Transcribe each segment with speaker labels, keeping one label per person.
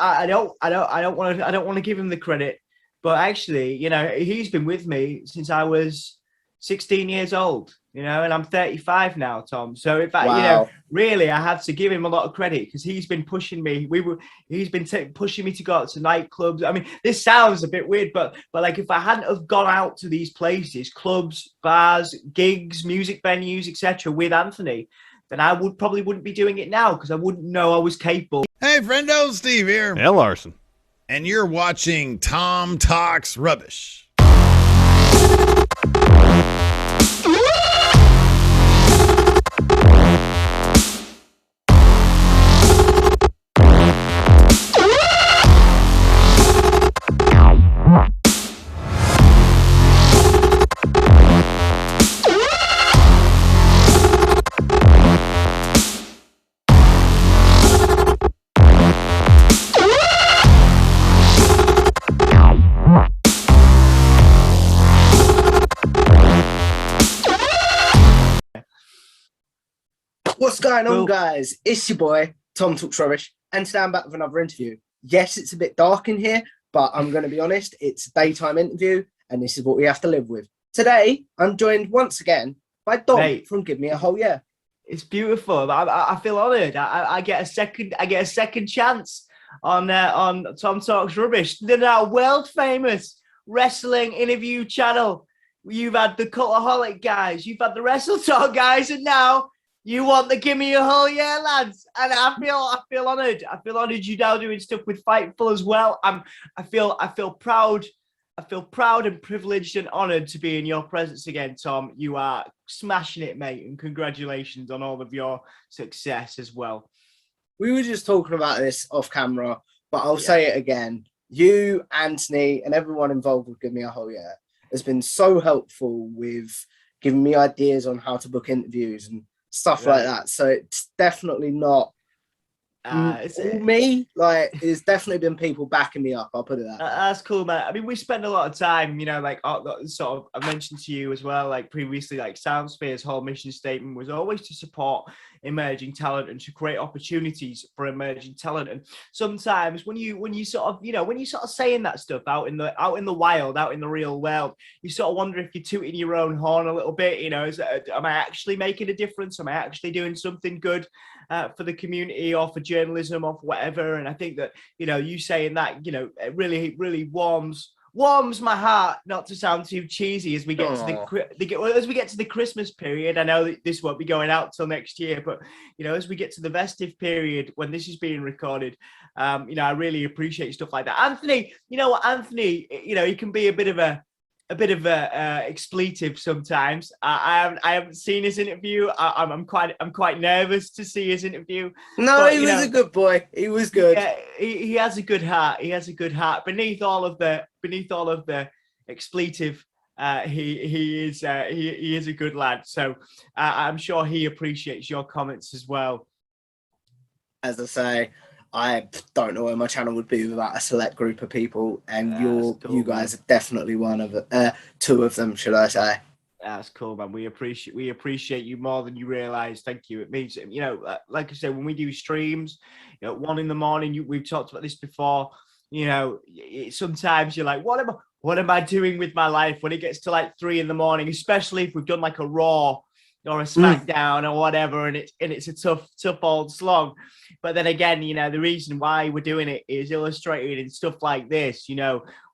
Speaker 1: I don't want to give him the credit, but actually, he's been with me since I was 16 years old, and I'm 35 now, Tom. So in fact,
Speaker 2: Wow.
Speaker 1: really, I have to give him a lot of credit because he's been pushing me. He's been pushing me to go out to nightclubs. I mean, this sounds a bit weird, but like if I hadn't have gone out to these places, clubs, bars, gigs, music venues, etc., with Anthony, then I wouldn't be doing it now because I wouldn't know I was capable.
Speaker 3: Hey, friendo, Steve here.
Speaker 4: And Larson.
Speaker 3: And you're watching Tom Talks Rubbish.
Speaker 2: What's going on, guys? It's your boy, Tom Talks Rubbish, and today I'm back with another interview. Yes, it's a bit dark in here, but I'm going to be honest, it's a daytime interview, and this is what we have to live with. Today, I'm joined once again by Dom from Give Me a Whole Year.
Speaker 1: It's beautiful. I feel honoured. I get a second chance on Tom Talks Rubbish. The world famous wrestling interview channel. You've had the Cultaholic guys, you've had the Wrestle Talk guys, and now you want the Give Me a Whole Year lads. And I feel honoured. I feel honoured you now doing stuff with Fightful as well. I feel proud. I feel proud and privileged and honoured to be in your presence again, Tom. You are smashing it, mate, and congratulations on all of your success as well.
Speaker 2: We were just talking about this off camera, but I'll say it again. You, Anthony, and everyone involved with Give Me a Whole Year has been so helpful with giving me ideas on how to book interviews and stuff like that. So it's definitely not me. Like, there's definitely been people backing me up. I'll put it that way.
Speaker 1: That's cool, man. I mean, we spend a lot of time, like sort of, I mentioned to you as well, like previously, like Soundsphere's whole mission statement was always to support emerging talent and to create opportunities for emerging talent. And sometimes when you sort of saying that stuff out in the wild, out in the real world, you sort of wonder if you're tooting your own horn a little bit. Am I actually making a difference? Am I actually doing something good for the community or for journalism or for whatever? And I think that you saying that it really warms my heart, not to sound too cheesy, as we get to the Christmas period. I know that this won't be going out till next year, but as we get to the festive period when this is being recorded, I really appreciate stuff like that. Anthony, Anthony, he can be a bit of a expletive sometimes. I haven't seen his interview. I'm quite nervous to see his interview.
Speaker 2: No, but, he was a good boy. He was good.
Speaker 1: Yeah, he has a good heart. He has a good heart. Beneath all of the expletive, he is a good lad. So I'm sure he appreciates your comments as well.
Speaker 2: As I say, I don't know where my channel would be without a select group of people, and you guys are definitely one of two of them, should I say?
Speaker 1: That's cool, man. We appreciate you more than you realize. Thank you. It means, like I said, when we do streams, 1 a.m, we've talked about this before. Sometimes you're like, what am I doing with my life? When it gets to like 3 a.m, especially if we've done like a Raw or a SmackDown or whatever, and it's a tough old slog. But then again, the reason why we're doing it is illustrated in stuff like this,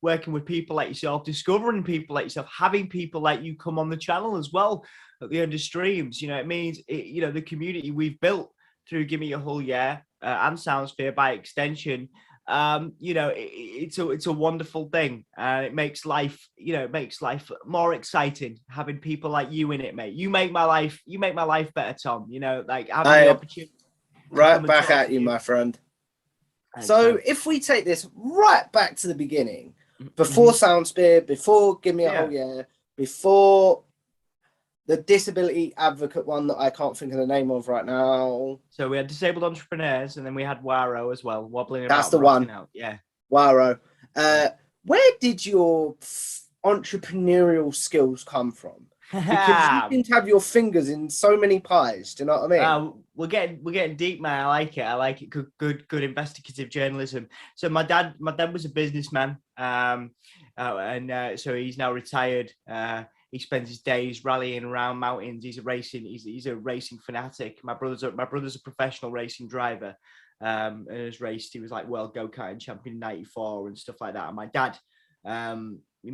Speaker 1: working with people like yourself, discovering people like yourself, having people like you come on the channel as well at the end of streams. It means, the community we've built through Give Me a Whole Year and Soundsphere by extension, it's a wonderful thing, and it makes life more exciting having people like you in it, mate. You make my life better, Tom. Like having the opportunity.
Speaker 2: Right back at you, my friend. So if we take this right back to the beginning, before Soundsphere, before Give Me a Whole Year, before the disability advocate one that I can't think of the name of right now.
Speaker 1: So we had disabled entrepreneurs, and then we had Waro as well, wobbling about.
Speaker 2: That's the one.
Speaker 1: Out. Yeah.
Speaker 2: Waro. Where did your entrepreneurial skills come from? because you seem to have your fingers in so many pies. Do you know what I mean?
Speaker 1: We're getting deep, man. I like it. I like it. Good investigative journalism. So my dad was a businessman, so he's now retired. He spends his days rallying around mountains. He's a racing fanatic. My brother's a professional racing driver, and has raced. He was like world go-karting champion in '94 and stuff like that. And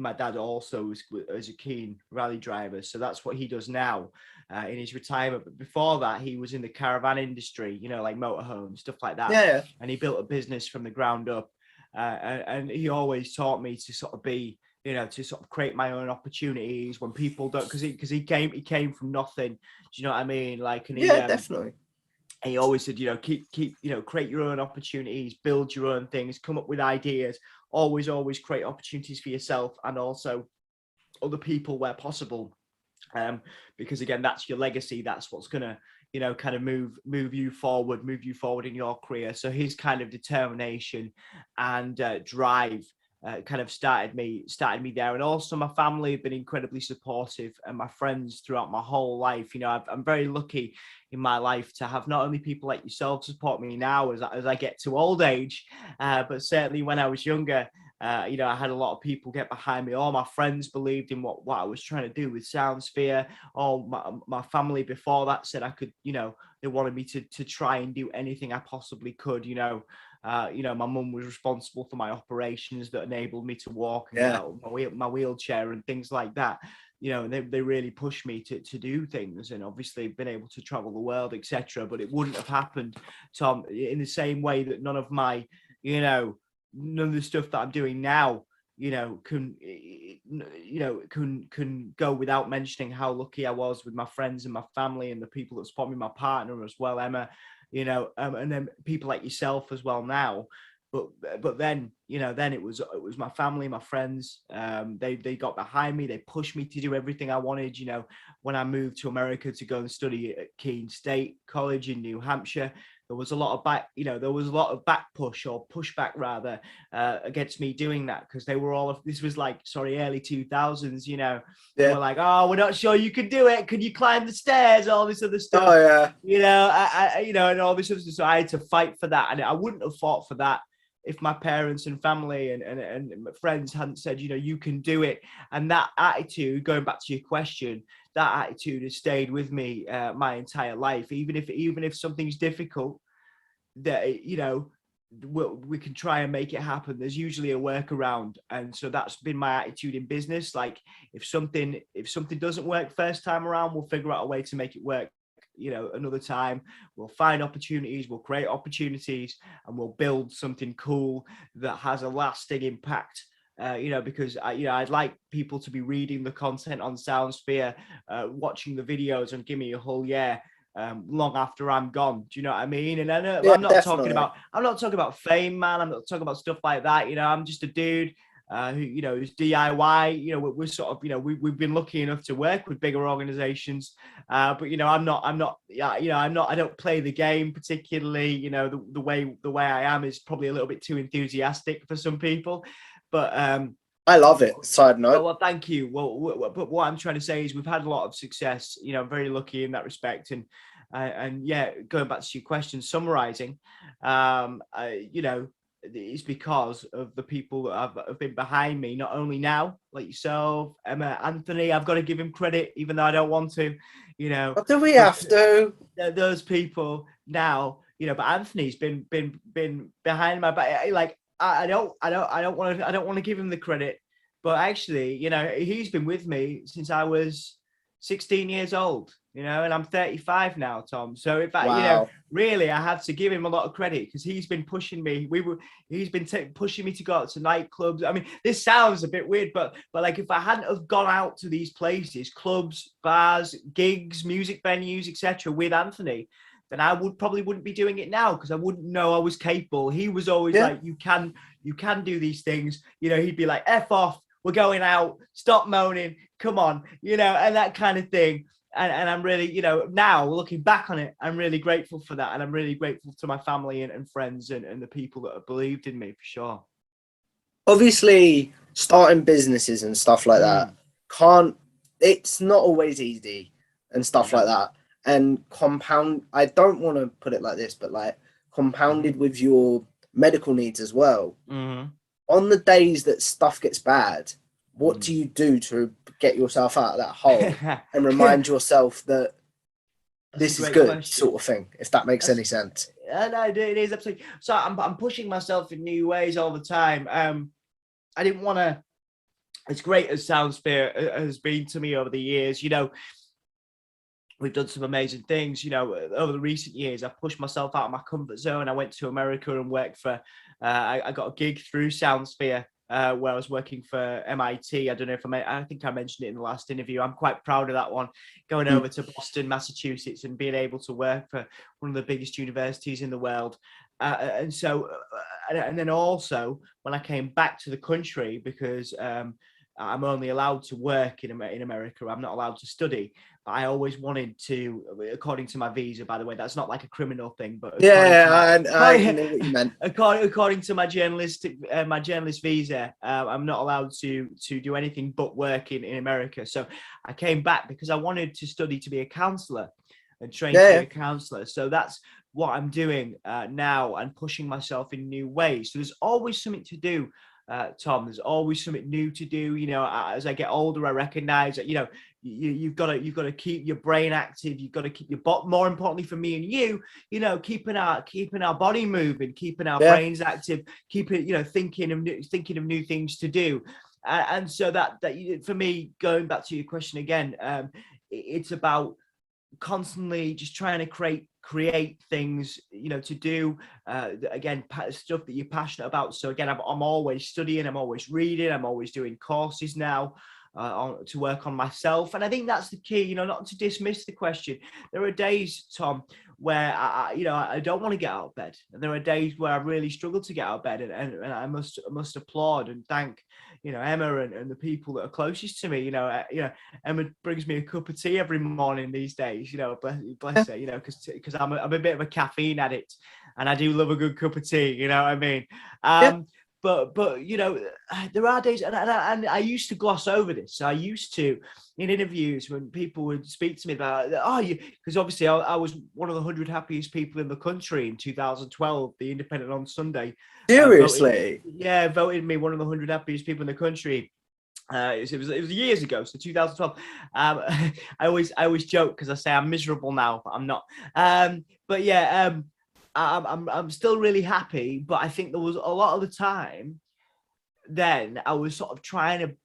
Speaker 1: my dad also is a keen rally driver, so that's what he does now in his retirement. But before that, he was in the caravan industry, like motorhomes, stuff like that.
Speaker 2: Yeah.
Speaker 1: And he built a business from the ground up, and he always taught me to sort of be, to sort of create my own opportunities when people don't, because he came from nothing. Do you know what I mean? Like, and
Speaker 2: definitely.
Speaker 1: he always said, keep, create your own opportunities, build your own things, come up with ideas, always create opportunities for yourself and also other people where possible. Because again, that's your legacy. That's what's going to, kind of move you forward in your career. So his kind of determination and drive kind of started me there. And also my family have been incredibly supportive, and my friends throughout my whole life. I'm very lucky in my life to have not only people like yourself support me now as I get to old age, but certainly when I was younger, I had a lot of people get behind me. All my friends believed in what I was trying to do with Soundsphere. All my family before that said I could, they wanted me to try and do anything I possibly could. My mum was responsible for my operations that enabled me to walk and get out of my wheelchair and things like that. They really pushed me to do things, and obviously been able to travel the world, etc. But it wouldn't have happened, Tom, in the same way that none of the stuff that I'm doing now, can go without mentioning how lucky I was with my friends and my family and the people that support me, my partner as well, Emma, and then people like yourself as well now. But then, then it was my family, my friends. They got behind me. They pushed me to do everything I wanted. When I moved to America to go and study at Keene State College in New Hampshire, there was a lot of back push or pushback rather against me doing that, because they were this was like, early 2000s, They were like, oh, we're not sure you could do it. Could you climb the stairs? All this other stuff.
Speaker 2: Oh yeah.
Speaker 1: And all this other stuff. So I had to fight for that, and I wouldn't have fought for that if my parents and family and friends hadn't said, you can do it. And that attitude, going back to your question, that attitude has stayed with me my entire life. Even if something's difficult, that we can try and make it happen. There's usually a workaround, and so that's been my attitude in business. Like, if something doesn't work first time around, we'll figure out a way to make it work. Another time, we'll find opportunities, we'll create opportunities, and we'll build something cool that has a lasting impact. Because I'd like people to be reading the content on Soundsphere, watching the videos and give me a whole year long after I'm gone. Do you know what I mean? And I'm not talking about fame, man. I'm not talking about stuff like that. I'm just a dude who's DIY. We're sort of, we've been lucky enough to work with bigger organizations, but I don't play the game particularly. The way I am is probably a little bit too enthusiastic for some people, but
Speaker 2: I love it. Side note.
Speaker 1: Well, thank you. But what I'm trying to say is we've had a lot of success. I'm very lucky in that respect. And yeah, going back to your question, summarizing, it's because of the people that have been behind me, not only now, like yourself, Emma, Anthony. I've got to give him credit, even though I don't want to,
Speaker 2: But do we have to?
Speaker 1: Those people now, but Anthony's been behind my back. Like, I don't want to give him the credit, but actually, he's been with me since I was 16 years old, and I'm 35 now, Tom. So in fact, really, I have to give him a lot of credit, because he's been pushing me. He's been pushing me to go out to nightclubs. I mean, this sounds a bit weird, but like, if I hadn't have gone out to these places, clubs, bars, gigs, music venues, etc., with Anthony, then I wouldn't be doing it now, because I wouldn't know I was capable. He was always like, you can do these things. He'd be like, F off, we're going out, stop moaning, come on, and that kind of thing. And I'm really, now looking back on it, I'm really grateful for that. And I'm really grateful to my family and friends and the people that have believed in me, for sure.
Speaker 2: Obviously, starting businesses and stuff like that can't it's not always easy and stuff like that. And I don't want to put it like this, but like compounded with your medical needs as well. On the days that stuff gets bad, what do you do to get yourself out of that hole and remind yourself that this is good, sort of thing, if that makes any sense?
Speaker 1: No, it is absolutely. So I'm pushing myself in new ways all the time. I didn't want to, as great as Soundsphere has been to me over the years, you know, we've done some amazing things, you know, over the recent years. I've pushed myself out of my comfort zone. I went to America and worked for, I got a gig through Soundsphere where I was working for MIT. I don't know if I think I mentioned it in the last interview. I'm quite proud of that one, going over to Boston, Massachusetts, and being able to work for one of the biggest universities in the world. And then also when I came back to the country, because I'm only allowed to work in America, I'm not allowed to study. I always wanted to, according to my visa, by the way, that's not like a criminal thing, but
Speaker 2: I knew what you meant.
Speaker 1: According to my journalist visa, I'm not allowed to do anything but work in America. So I came back because I wanted to study to be a counselor and train to be a counselor. So that's what I'm doing now, and pushing myself in new ways. So there's always something to do. Tom, there's always something new to do. You know, as I get older, I recognize that, you know, you've got to keep your brain active. You've got to keep your more importantly for me and you know, keeping our body moving, keeping our brains active, keeping, you know, thinking of new things to do. And so that for me, going back to your question again, it's about constantly just trying to create things, you know, to do again, stuff that you're passionate about. So again, I'm always studying, I'm always reading, I'm always doing courses now to work on myself. And I think that's the key, you know, not to dismiss the question. There are days, Tom, where I don't want to get out of bed, and there are days where I really struggle to get out of bed, and I must applaud and thank, you know, Emma and the people that are closest to me. You know, Emma brings me a cup of tea every morning these days. You know, bless her. You know, because I'm a bit of a caffeine addict, and I do love a good cup of tea. You know what I mean? But you know, there are days, and I used to gloss over this. I used to, in interviews, when people would speak to me about, because obviously I was one of the 100 happiest people in the country in 2012, the Independent on Sunday.
Speaker 2: Seriously?
Speaker 1: Voted me one of the 100 happiest people in the country. It was years ago, so 2012. I always joke because I say I'm miserable now, but I'm not. But yeah. I'm still really happy, but I think there was a lot of the time then I was sort of trying to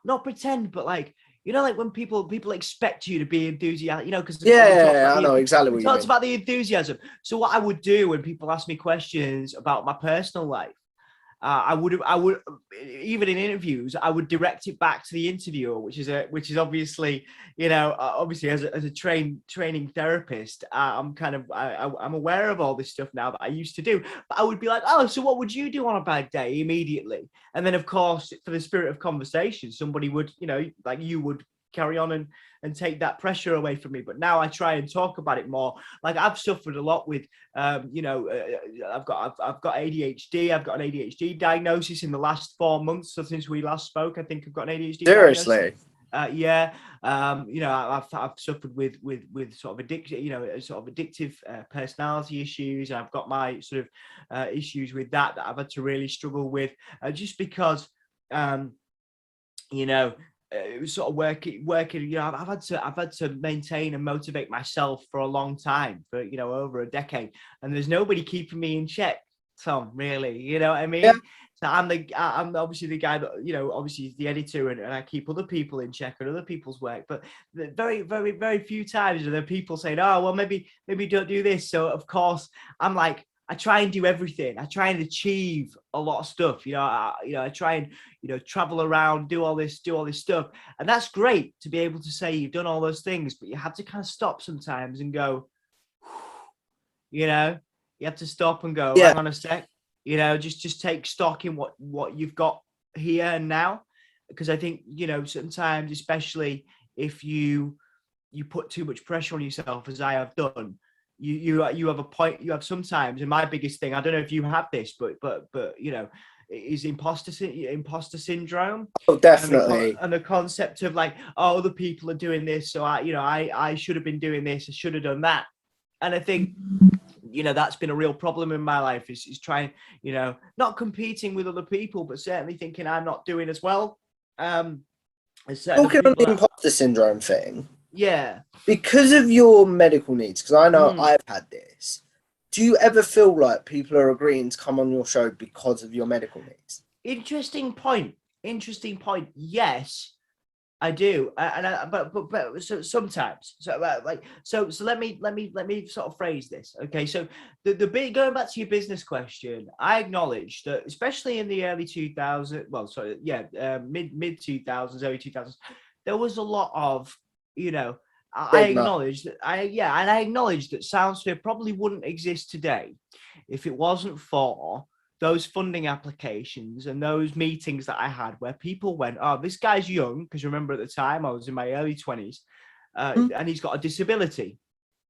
Speaker 1: not pretend, but like, you know, like when people expect you to be enthusiastic, you know, because
Speaker 2: I know exactly what you mean.
Speaker 1: Talks about the enthusiasm. So what I would do when people ask me questions about my personal life, I would even in interviews, I would direct it back to the interviewer, which is obviously, you know, obviously as a training therapist, I'm aware of all this stuff now that I used to do. But I would be like, oh, so what would you do on a bad day immediately? And then of course, for the spirit of conversation, somebody would, you know, like you would carry on and take that pressure away from me. But now I try and talk about it more. Like I've suffered a lot with, you know, I've got ADHD. I've got an ADHD diagnosis in the last 4 months. So since we last spoke, I think I've got an ADHD
Speaker 2: Seriously?
Speaker 1: diagnosis. You know, I've suffered with sort of addiction, you know, sort of addictive personality issues. I've got my sort of issues with that I've had to really struggle with, just because, you know, it was sort of working. You know, I've had to maintain and motivate myself for a long time, for, you know, over a decade, and there's nobody keeping me in check, Tom. Really, you know what I mean?
Speaker 2: Yeah.
Speaker 1: So I'm obviously the guy that, you know, obviously is the editor, and I keep other people in check and other people's work. But very, very, very few times are there people saying, oh, well, maybe don't do this. So of course I'm like, I try and do everything. I try and achieve a lot of stuff. You know, I try and, you know, travel around, do all this stuff. And that's great to be able to say you've done all those things, but you have to kind of stop sometimes and go, you know, you have to stop and go, hang on a sec, you know, just take stock in what you've got here and now. Because I think, you know, sometimes, especially if you put too much pressure on yourself, as I have done, you have a point. You have sometimes, and my biggest thing, I don't know if you have this, but you know, is imposter syndrome.
Speaker 2: Oh, definitely.
Speaker 1: And the concept of like, oh, other people are doing this, so I should have been doing this, I should have done that. And I think, you know, that's been a real problem in my life, is trying, you know, not competing with other people, but certainly thinking I'm not doing as well.
Speaker 2: Talking on the imposter syndrome thing,
Speaker 1: yeah,
Speaker 2: because of your medical needs, because I know
Speaker 1: Mm.
Speaker 2: I've had this, do you ever feel like people are agreeing to come on your show because of your medical needs?
Speaker 1: Interesting point. Yes, I do. But so sometimes, so let me sort of phrase this. Okay, so the big, going back to your business question, I acknowledge that, especially in the early 2000s, well, sorry, yeah, mid 2000s, early 2000s, there was a lot of, you know, I acknowledge that I acknowledge that SoundSphere probably wouldn't exist today if it wasn't for those funding applications and those meetings that I had where people went, oh, this guy's young, because remember at the time I was in my early 20s, and he's got a disability.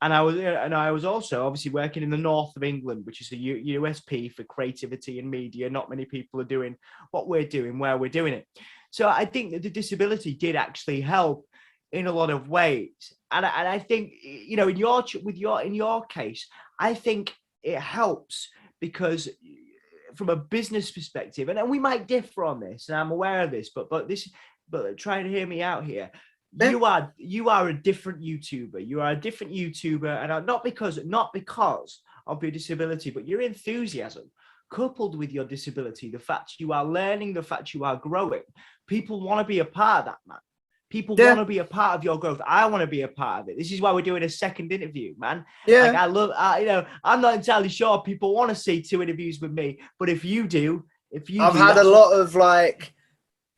Speaker 1: And I was also obviously working in the north of England, which is a USP for creativity and media. Not many people are doing what we're doing, where we're doing it. So I think that the disability did actually help in a lot of ways. And I think, you know, in your case, I think it helps because from a business perspective, and we might differ on this, and I'm aware of this, but try to hear me out here. Yeah. You are a different YouTuber. You are a different YouTuber, and not because of your disability, but your enthusiasm coupled with your disability, the fact you are learning, the fact you are growing. People want to be a part of that, man. People want to be a part of your growth. I want to be a part of it. This is why we're doing a second interview, man.
Speaker 2: Yeah.
Speaker 1: Like you know, I'm not entirely sure people want to see 2 interviews with me, but if you do,
Speaker 2: I've had a lot of like,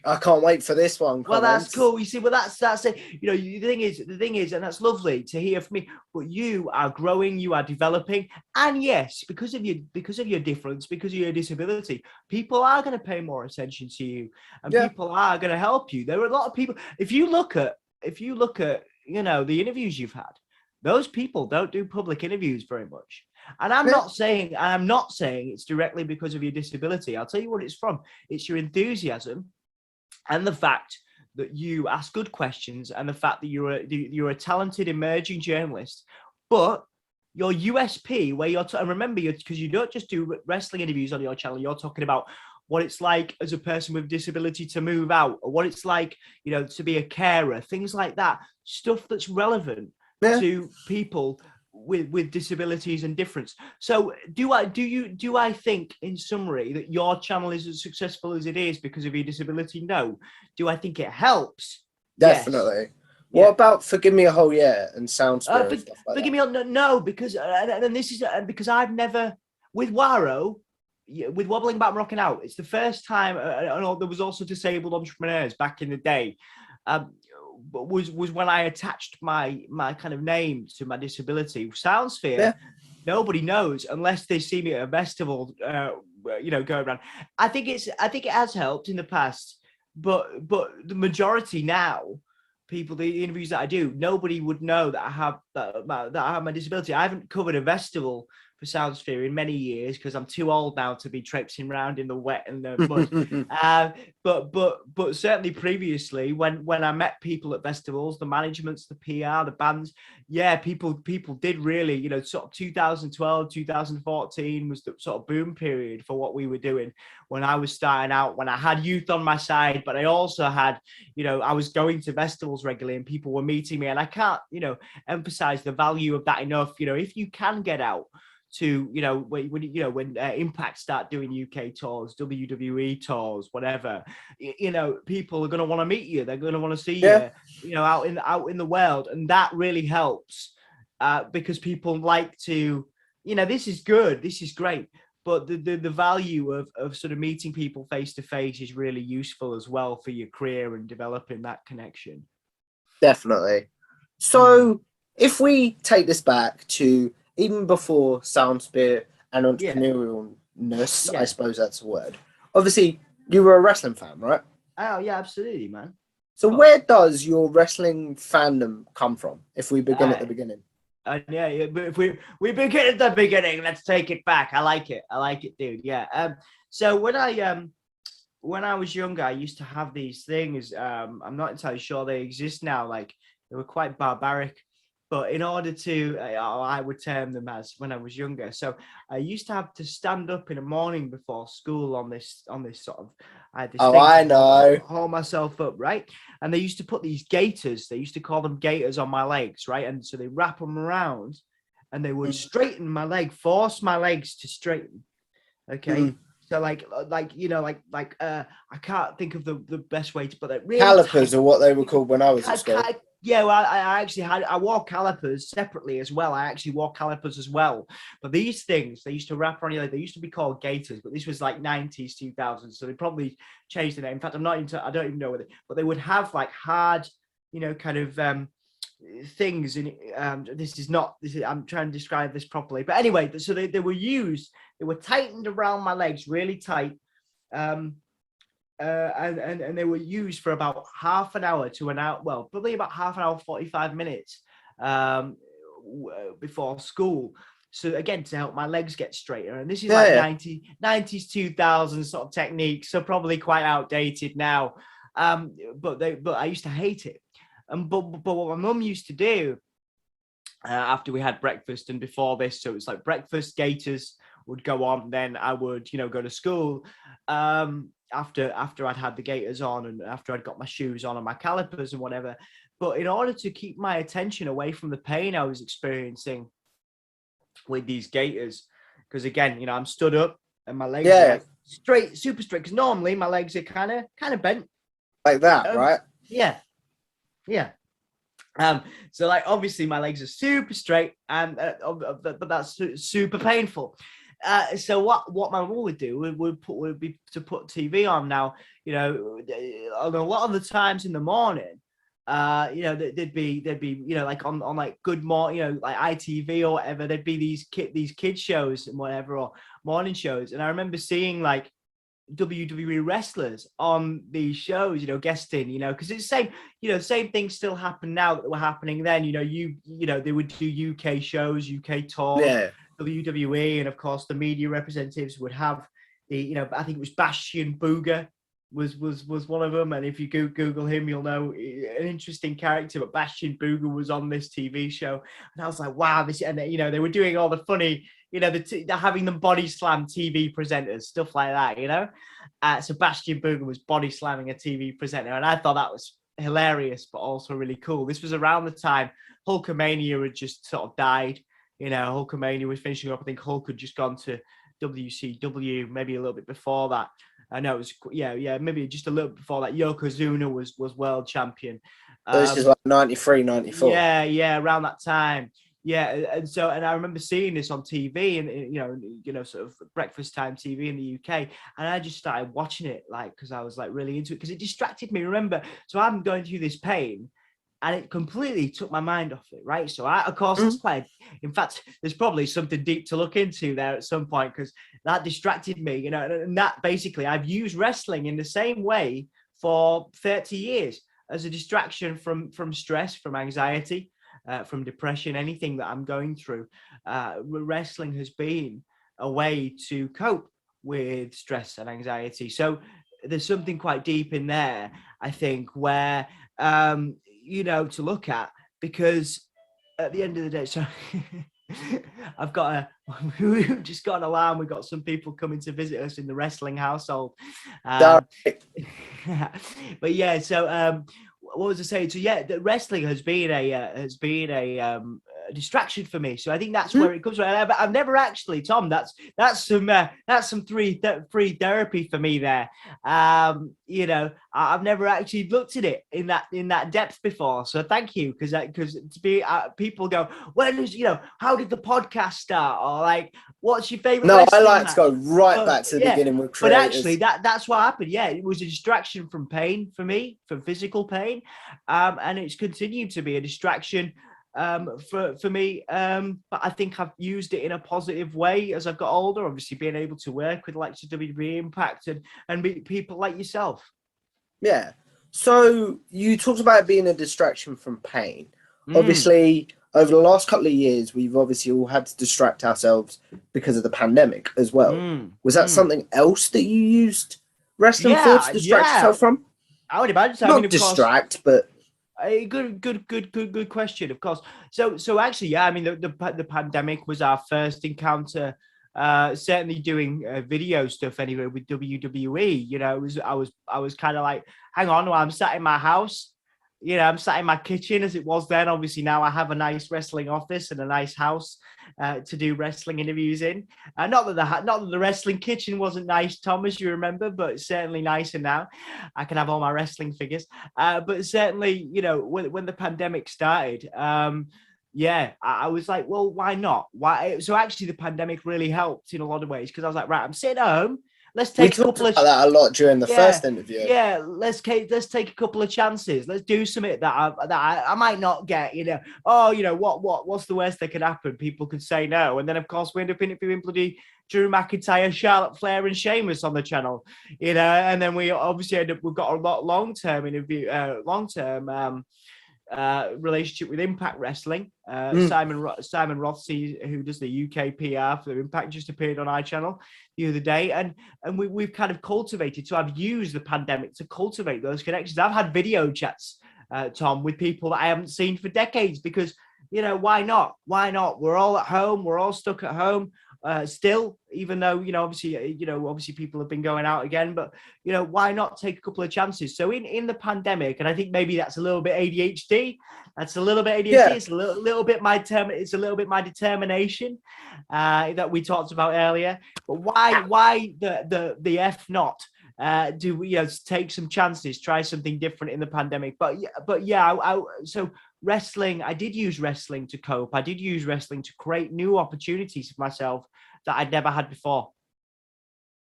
Speaker 2: I can't wait for this one.
Speaker 1: Well,
Speaker 2: comments.
Speaker 1: that's cool. You see, well, that's it. You know, the thing is, and that's lovely to hear from me. But you are growing, you are developing, and yes, because of your difference, because of your disability, people are going to pay more attention to you, and people are going to help you. There are a lot of people. If you look at, you know, the interviews you've had, those people don't do public interviews very much. And I'm not saying it's directly because of your disability. I'll tell you what it's from. It's your enthusiasm. And the fact that you ask good questions, and the fact that you're a talented emerging journalist, but your USP, where and remember, because you don't just do wrestling interviews on your channel, you're talking about what it's like as a person with disability to move out, or what it's like, you know, to be a carer, things like that, stuff that's relevant to people with disabilities and difference. So do I think, in summary, that your channel is as successful as it is because of your disability? No. Do I think it helps?
Speaker 2: Definitely. Yes. What about Forgive Me a Whole Year and SoundSphere and stuff like
Speaker 1: Forgive
Speaker 2: that?
Speaker 1: Me, no, because and this is because I've never, with Waro, with Wobbling Back and Rocking Out, it's the first time, and there was also Disabled Entrepreneurs back in the day, was when I attached my kind of name to my disability. SoundSphere, nobody knows unless they see me at a festival, you know, going around. I think it has helped in the past, but the majority now, people, the interviews that I do, nobody would know that I have that I have my disability. I haven't covered a festival for SoundSphere in many years because I'm too old now to be traipsing around in the wet and the mud. But certainly previously, when I met people at festivals, the managements, the PR, the bands, people did really, you know, sort of 2012, 2014 was the sort of boom period for what we were doing when I was starting out, when I had youth on my side, but I also had, you know, I was going to festivals regularly and people were meeting me, and I can't, you know, emphasize the value of that enough. You know, if you can get out to, you know, when Impact start doing UK tours, WWE tours, whatever, you know, people are going to want to meet you. They're going to want to see you, you know, out in the world, and that really helps because people like to, you know, this is good, this is great, but the value of sort of meeting people face to face is really useful as well for your career and developing that connection.
Speaker 2: Definitely. So if we take this back to even before SoundSphere and entrepreneurialness, I suppose that's a word. Obviously, you were a wrestling fan, right?
Speaker 1: Oh, yeah, absolutely, man.
Speaker 2: So where does your wrestling fandom come from, if we begin at the beginning?
Speaker 1: And yeah, but if we begin at the beginning, let's take it back. I like it, dude. Yeah. So when I was younger, I used to have these things. I'm not entirely sure they exist now. Like, they were quite barbaric, but in order to, I would term them as when I was younger. So I used to have to stand up in the morning before school on this sort of, I had this
Speaker 2: Oh,
Speaker 1: thing
Speaker 2: I
Speaker 1: to
Speaker 2: know.
Speaker 1: hold myself up, right? And they used to put these gaiters. They used to call them gaiters on my legs, right? And so they wrap them around, and they would straighten my leg, force my legs to straighten. Okay. So like I can't think of the best way to put it. Really
Speaker 2: Calipers
Speaker 1: tight.
Speaker 2: are what they were called when I was at school.
Speaker 1: Yeah, well, I actually I wore calipers separately as well. I actually wore calipers as well. But these things, they used to wrap around your leg. They used to be called gaiters, but this was like 90s, 2000s. So they probably changed the name. In fact, I don't even know what it, but they would have like hard, kind of things in I'm trying to describe this properly, but anyway, so they were used, they were tightened around my legs really tight, and they were used for about half an hour to an hour, well, probably about half an hour, 45 minutes before school. So again, to help my legs get straighter. And this is like 90s, 2000s sort of techniques, so probably quite outdated now. But I used to hate it. But what my mum used to do after we had breakfast and before this, so it was like breakfast, gaiters would go on, then I would, go to school after I'd had the gaiters on and after I'd got my shoes on and my calipers and whatever. But in order to keep my attention away from the pain I was experiencing with these gaiters, because again, I'm stood up and my legs are like straight, super straight, because normally my legs are kind of bent
Speaker 2: like that, right?
Speaker 1: Yeah. So like obviously my legs are super straight, and but that's super painful. So what my mum would do would be to put TV on. Now, a lot of the times in the morning, there'd be like on like Good Morning, like ITV or whatever, there'd be these kid shows and whatever, or morning shows. And I remember seeing like WWE wrestlers on these shows, guesting, because it's the same things still happen now that were happening then. They would do UK shows, UK tours, WWE, and of course the media representatives would have the, I think it was Bastion Booger was one of them, and if you Google him, you'll know, an interesting character. But Bastion Booger was on this TV show, and I was like, wow, this, and they were doing all the funny, they're having them body slam TV presenters, stuff like that, so Bastion Booger was body slamming a TV presenter, and I thought that was hilarious, but also really cool. This was around the time Hulkamania had just sort of died. Hulkamania was finishing up. I think Hulk had just gone to WCW, maybe a little bit before that. I know it was, maybe just a little bit before that. Yokozuna was world champion.
Speaker 2: So this is like 93, 94.
Speaker 1: Yeah, around that time. Yeah, and I remember seeing this on TV, and sort of breakfast time TV in the UK, and I just started watching it, like, because I was like really into it, because it distracted me. Remember, so I'm going through this pain, and it completely took my mind off it, right? So of course, it's quite. In fact, there's probably something deep to look into there at some point, because that distracted me, and that basically I've used wrestling in the same way for 30 years as a distraction from stress, from anxiety. From depression, anything that I'm going through, wrestling has been a way to cope with stress and anxiety. So there's something quite deep in there, I think, where, to look at, because at the end of the day, so we've just got an alarm. We've got some people coming to visit us in the wrestling household. But yeah, so, what was I saying? So yeah, the wrestling has been a distraction for me. So I think that's where it comes from. I've never actually, Tom. That's some free therapy for me there. I've never actually looked at it in that depth before. So thank you, because to be people go, how did the podcast start, or like, what's your favorite?
Speaker 2: No, I like to go back to the beginning with creators.
Speaker 1: But actually, that's what happened. Yeah, it was a distraction from pain for me, from physical pain, and it's continued to be a distraction for me. But I think I've used it in a positive way as I've got older. Obviously, being able to work with like WWE Impact and meet people like yourself.
Speaker 2: Yeah. So you talked about it being a distraction from pain. Obviously, over the last couple of years, we've obviously all had to distract ourselves because of the pandemic as well. Was that something else that you used wrestling for to distract yourself from?
Speaker 1: I would imagine so.
Speaker 2: Not
Speaker 1: I mean, of
Speaker 2: distract, but
Speaker 1: a good question, of course. So actually, yeah, I mean, the pandemic was our first encounter. Certainly doing video stuff anyway with WWE. You know, I was kind of like, hang on, while I'm sat in my house. You know, I'm sat in my kitchen as it was then. Obviously, now I have a nice wrestling office and a nice house to do wrestling interviews in. Not that the wrestling kitchen wasn't nice, Tom, as you remember, but it's certainly nicer now. I can have all my wrestling figures. But certainly, you know, when the pandemic started, yeah, I was like, well, why not? Why? So actually, the pandemic really helped in a lot of ways because I was like, right, I'm sitting at home. Let's take a couple of
Speaker 2: that a lot during the first interview.
Speaker 1: Yeah, let's take a couple of chances. Let's do something that I might not get. You know, oh, you know what's the worst that could happen? People could say no, and then of course we end up interviewing bloody Drew McIntyre, Charlotte Flair, and Sheamus on the channel. You know, and then we obviously we've got a lot long-term interview, relationship with Impact Wrestling. Simon Rothsey, who does the UK PR for Impact, just appeared on our channel the other day, and we've kind of cultivated. So I've used the pandemic to cultivate those connections. I've had video chats, Tom, with people that I haven't seen for decades because, you know, why not? Why not? We're all at home. We're all stuck at home. Still, even though, obviously people have been going out again, but, you know, why not take a couple of chances? So in the pandemic, and I think maybe that's a little bit ADHD. That's a little bit ADHD. Yeah. It's a little bit it's a little bit my determination that we talked about earlier. But why the F not? Do we take some chances, try something different in the pandemic? But so wrestling, I did use wrestling to cope. I did use wrestling to create new opportunities for myself that I'd never had before.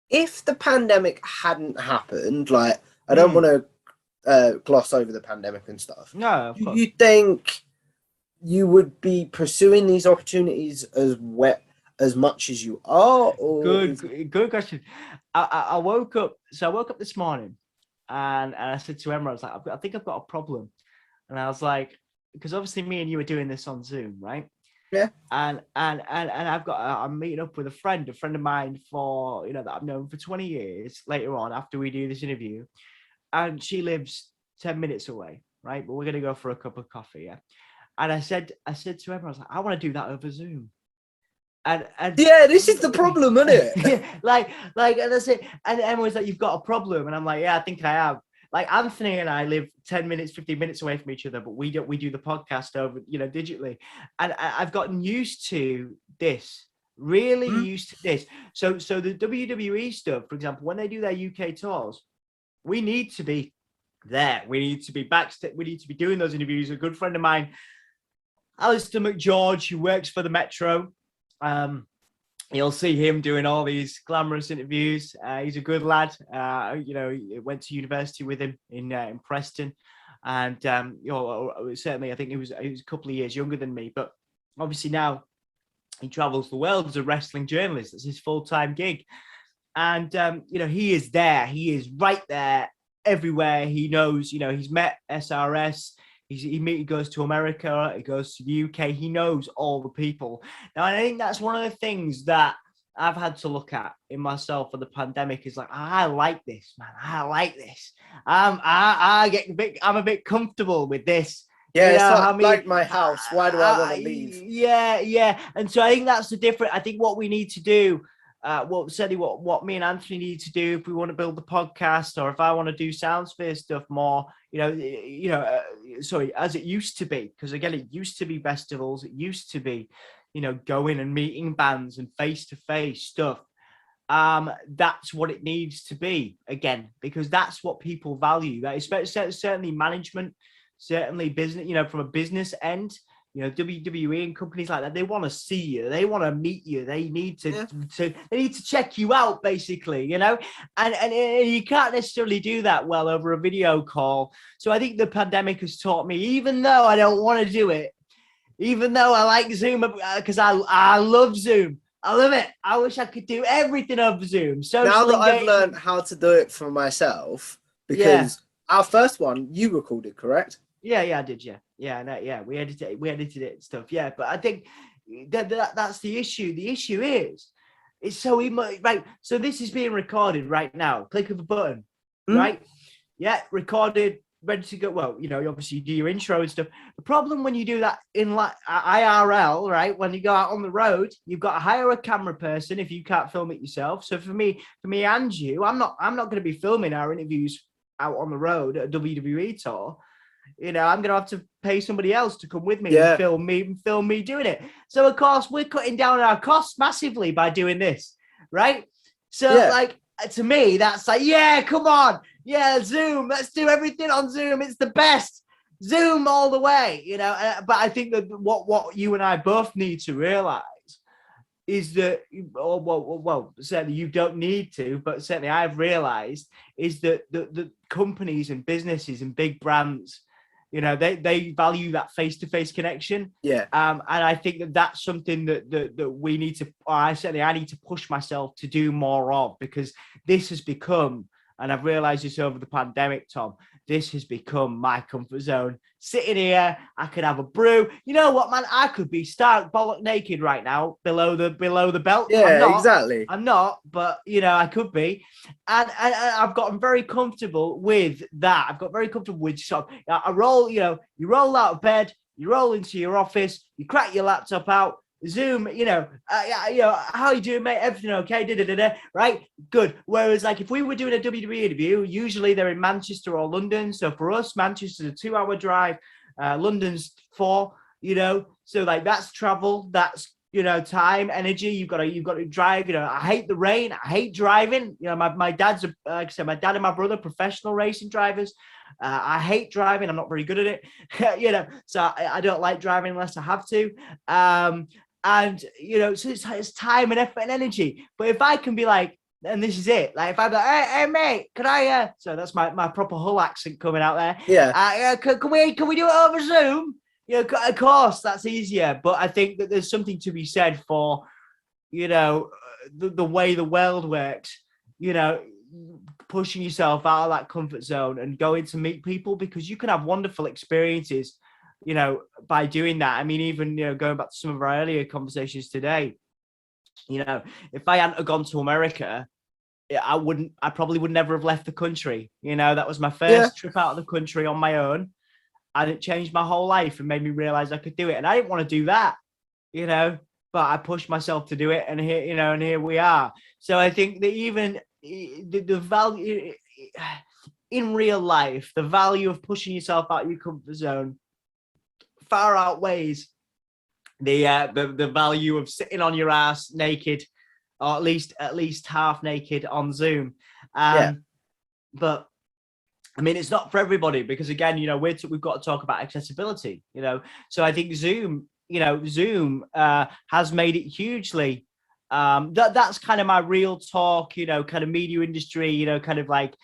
Speaker 2: If the pandemic hadn't happened, like, I don't want to gloss over the pandemic and stuff.
Speaker 1: No, of course.
Speaker 2: You think you would be pursuing these opportunities as much as you are? Or
Speaker 1: good question. I woke up this morning and I said to Emma, I was like, I think I've got a problem. And I was like, because obviously me and you are doing this on Zoom, right?
Speaker 2: Yeah.
Speaker 1: And I'm meeting up with a friend of mine for, you know, that I've known for 20 years later on after we do this interview. And she lives 10 minutes away, right? But we're going to go for a cup of coffee, yeah? And I said to Emma, I was like, I want to do that over Zoom. And
Speaker 2: yeah, this is the problem, isn't it?
Speaker 1: like, and I said, and Emma was like, you've got a problem. And I'm like, yeah, I think I have. Like Anthony and I live 10 minutes, 15 minutes away from each other, but we do the podcast over, you know, digitally. And I've gotten used to this, really used to this. So the WWE stuff, for example, when they do their UK tours, we need to be there. We need to be backstage. We need to be doing those interviews. A good friend of mine, Alistair McGeorge, who works for the Metro, you'll see him doing all these glamorous interviews. He's a good lad. You know, went to university with him in Preston, and certainly I think he was a couple of years younger than me. But obviously now he travels the world as a wrestling journalist. That's his full-time gig, and you know, he is there. He is right there everywhere. He knows. You know, he's met SRS. He goes to America, he goes to the UK, he knows all the people. Now, I think that's one of the things that I've had to look at in myself for the pandemic is like, I like this, man. I like this. I'm a bit comfortable with this.
Speaker 2: Yeah, it's like my house. Why do I want to leave?
Speaker 1: Yeah. And so I think that's the difference. I think what we need to do, certainly what me and Anthony need to do if we want to build the podcast, or if I want to do Soundsphere stuff more, as it used to be, because again, it used to be festivals, it used to be, you know, going and meeting bands and face-to-face stuff. That's what it needs to be again, because that's what people value. That is certainly management, certainly business, you know, from a business end. You know, WWE and companies like that, they want to see you. They want to meet you. They need to they need to check you out, basically, you know, and you can't necessarily do that well over a video call. So I think the pandemic has taught me, even though I don't want to do it, even though I like Zoom, because I love Zoom. I love it. I wish I could do everything over Zoom. So
Speaker 2: now that I've learned how to do it for myself, because our first one, you recorded, correct?
Speaker 1: Yeah, I did. Yeah, no, yeah. We edited it and stuff. Yeah, but I think that's the issue. The issue is, it's so right. So this is being recorded right now. Click of a button, right? Yeah, recorded, ready to go. Well, obviously you do your intro and stuff. The problem when you do that in like IRL, right? When you go out on the road, you've got to hire a camera person if you can't film it yourself. So for me and you, I'm not going to be filming our interviews out on the road at a WWE tour. I'm gonna have to pay somebody else to come with me and film me doing it. So of course we're cutting down our costs massively by doing this, right? So like to me, that's like, yeah, come on, yeah, Zoom, let's do everything on Zoom. It's the best. Zoom all the way, But I think that what you and I both need to realize is that, well, certainly you don't need to, but certainly I've realized is that the companies and businesses and big brands, they value that face-to-face connection.
Speaker 2: Yeah.
Speaker 1: And I think that that's something that we need to, or I need to push myself to do more of, because this has become, and I've realized this over the pandemic, Tom, this has become my comfort zone. Sitting here, I could have a brew. You know what, man? I could be stark bollock naked right now below the belt.
Speaker 2: Yeah, exactly.
Speaker 1: I'm not, but I could be. And I've gotten very comfortable with that. I've got very comfortable with sort of, I roll, you roll out of bed, you roll into your office, you crack your laptop out, Zoom, how you doing, mate? Everything okay? Right? Good. Whereas, like, if we were doing a WWE interview, usually they're in Manchester or London. So for us, Manchester's a 2-hour drive, London's 4. So like that's travel, that's time, energy. You've got to drive. I hate the rain. I hate driving. My dad's like I said, my dad and my brother, professional racing drivers. I hate driving. I'm not very good at it. So I don't like driving unless I have to. And so it's time and effort and energy. But if I can be like, and this is it, like if I'm like, hey mate, can I? So that's my proper Hull accent coming out there.
Speaker 2: Yeah.
Speaker 1: Can we do it over Zoom? Of course, that's easier. But I think that there's something to be said for, the way the world works. Pushing yourself out of that comfort zone and going to meet people, because you can have wonderful experiences by doing that. I mean, even, going back to some of our earlier conversations today, if I hadn't gone to America, I probably would never have left the country. That was my first trip out of the country on my own, and it changed my whole life and made me realize I could do it. And I didn't want to do that, but I pushed myself to do it. And here, and here we are. So I think that even the value in real life, the value of pushing yourself out of your comfort zone far outweighs the value of sitting on your ass naked, or at least half naked on Zoom. But I mean, it's not for everybody, because again, we've got to talk about accessibility. So I think Zoom has made it hugely. That's kind of my real talk. Kind of media industry. Kind of like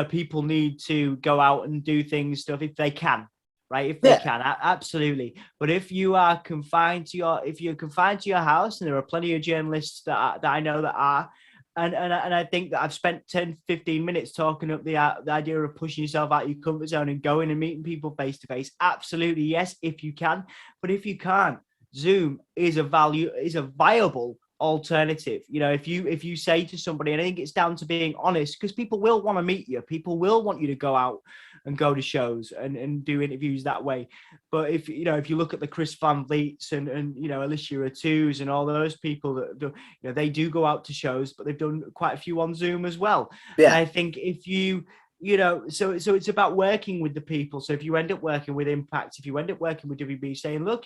Speaker 1: people need to go out and do things, stuff if they can. Right, if they can, absolutely. But if you are confined to your house, and there are plenty of journalists that I know that are, and I think that I've spent 10-15 minutes talking up the idea of pushing yourself out of your comfort zone and going and meeting people face to face. Absolutely, yes, if you can. But if you can't, Zoom is a viable alternative. If you say to somebody, and I think it's down to being honest, because people will want to meet you, people will want you to go out and go to shows and do interviews that way. But if you look at the Chris Van Vliets and Alicia Atus and all those people that do, they do go out to shows, but they've done quite a few on Zoom as well. And I think if you so it's about working with the people. So if you end up working with Impact, if you end up working with WB, saying, look,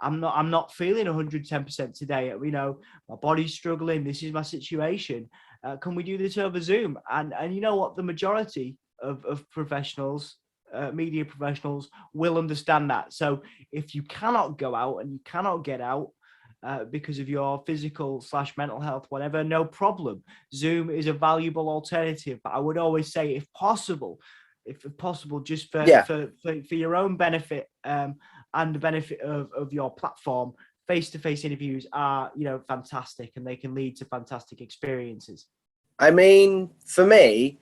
Speaker 1: I'm not feeling 110% today. My body's struggling. This is my situation. Can we do this over Zoom? And you know what? The majority of professionals, media professionals, will understand that. So if you cannot go out and you cannot get out because of your physical / mental health, whatever, no problem. Zoom is a valuable alternative. But I would always say, if possible, just for your own benefit and the benefit of your platform, face-to-face interviews are, fantastic, and they can lead to fantastic experiences.
Speaker 2: I mean, for me,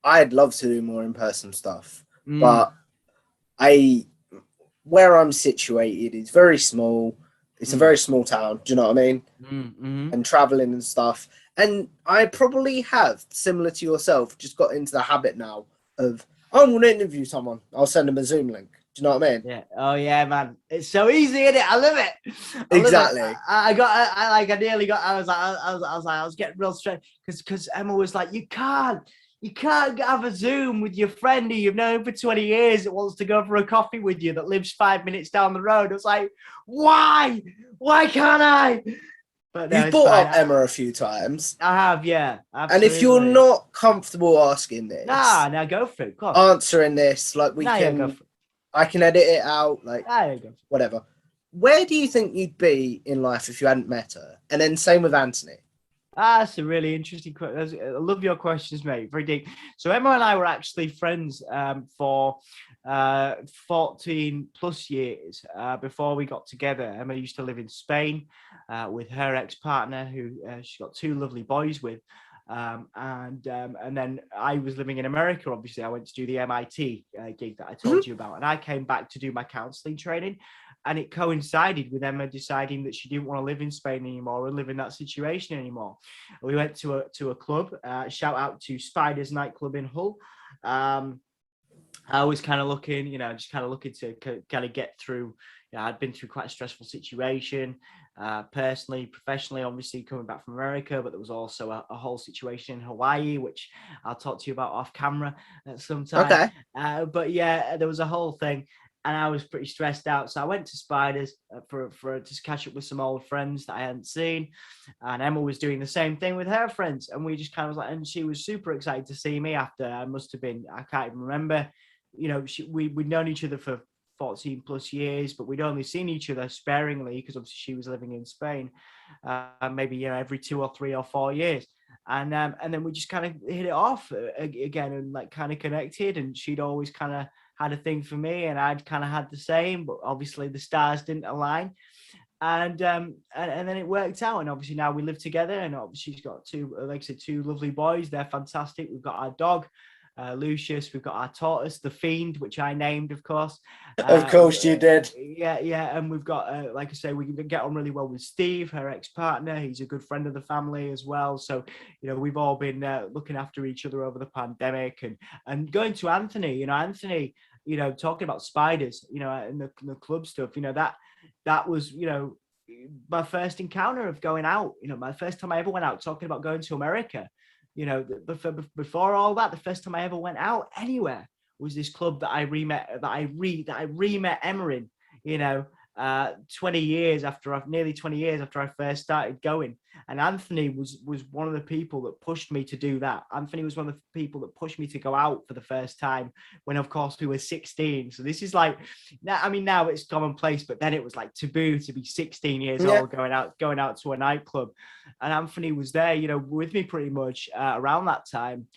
Speaker 2: I'd love to do more in-person stuff, but where I'm situated is very small. It's a very small town. Do you know what I mean?
Speaker 1: Mm-hmm.
Speaker 2: And traveling and stuff. And I probably have, similar to yourself, just got into the habit now of, I want to interview someone. I'll send them a Zoom link. Do you know what I mean?
Speaker 1: Yeah. Oh yeah, man. It's so easy, isn't it? I love it.
Speaker 2: Exactly.
Speaker 1: I nearly got. I was getting real stressed because Emma was like, you can't have a Zoom with your friend who you've known for 20 years that wants to go for a coffee with you that lives 5 minutes down the road. I was like, why can't I? But no,
Speaker 2: You've
Speaker 1: it's
Speaker 2: brought
Speaker 1: fine.
Speaker 2: up Emma a few times.
Speaker 1: I have, yeah.
Speaker 2: And if you're
Speaker 1: Absolutely.
Speaker 2: not comfortable asking this,
Speaker 1: now go for it. Go on.
Speaker 2: answering this, like
Speaker 1: Go for it.
Speaker 2: I can edit it out, like
Speaker 1: Go for it.
Speaker 2: whatever. Where do you think you'd be in life if you hadn't met her? And then same with Anthony.
Speaker 1: That's a really interesting question. I love your questions, mate. Very deep. So Emma and I were actually friends for 14 plus years before we got together. Emma used to live in Spain with her ex-partner, who she's got 2 lovely boys with. And then I was living in America. Obviously, I went to do the MIT gig that I told you about, and I came back to do my counselling training. And it coincided with Emma deciding that she didn't want to live in Spain anymore and live in that situation anymore. We went to a club. Shout out to Spiders nightclub in Hull. I was kind of looking, just kind of looking to kind of get through. I'd been through quite a stressful situation, personally, professionally, obviously coming back from America, but there was also a whole situation in Hawaii, which I'll talk to you about off camera at some time.
Speaker 2: Okay.
Speaker 1: But yeah, there was a whole thing. And I was pretty stressed out. So I went to Spiders for just catch up with some old friends that I hadn't seen. And Emma was doing the same thing with her friends. And we just kind of was like, and she was super excited to see me after I must have been, I can't even remember, we'd known each other for 14 plus years, but we'd only seen each other sparingly because obviously she was living in Spain, maybe, every 2 or 3 or 4 years. And then we just kind of hit it off again and like kind of connected. And she'd always kind of had a thing for me, and I'd kind of had the same, but obviously the stars didn't align. And then it worked out, and obviously now we live together, and obviously she's got 2, like I said, 2 lovely boys. They're fantastic. We've got our dog, Lucius. We've got our tortoise, the Fiend, which I named, of course.
Speaker 2: Of course you did.
Speaker 1: Yeah. And we've got, like I say, we can get on really well with Steve, her ex-partner. He's a good friend of the family as well. So, we've all been looking after each other over the pandemic, and going to Anthony, Anthony, talking about Spiders, and the club stuff, that was, my first encounter of going out, my first time I ever went out, talking about going to America. Before all that, the first time I ever went out anywhere was this club that I re-met Emma in, nearly 20 years after I first started going. And Anthony was one of the people that pushed me to do that. Anthony was one of the people that pushed me to go out for the first time when, of course, we were 16. So this is like, now it's commonplace, but then it was like taboo to be 16 years old going out to a nightclub. And Anthony was there, with me pretty much around that time.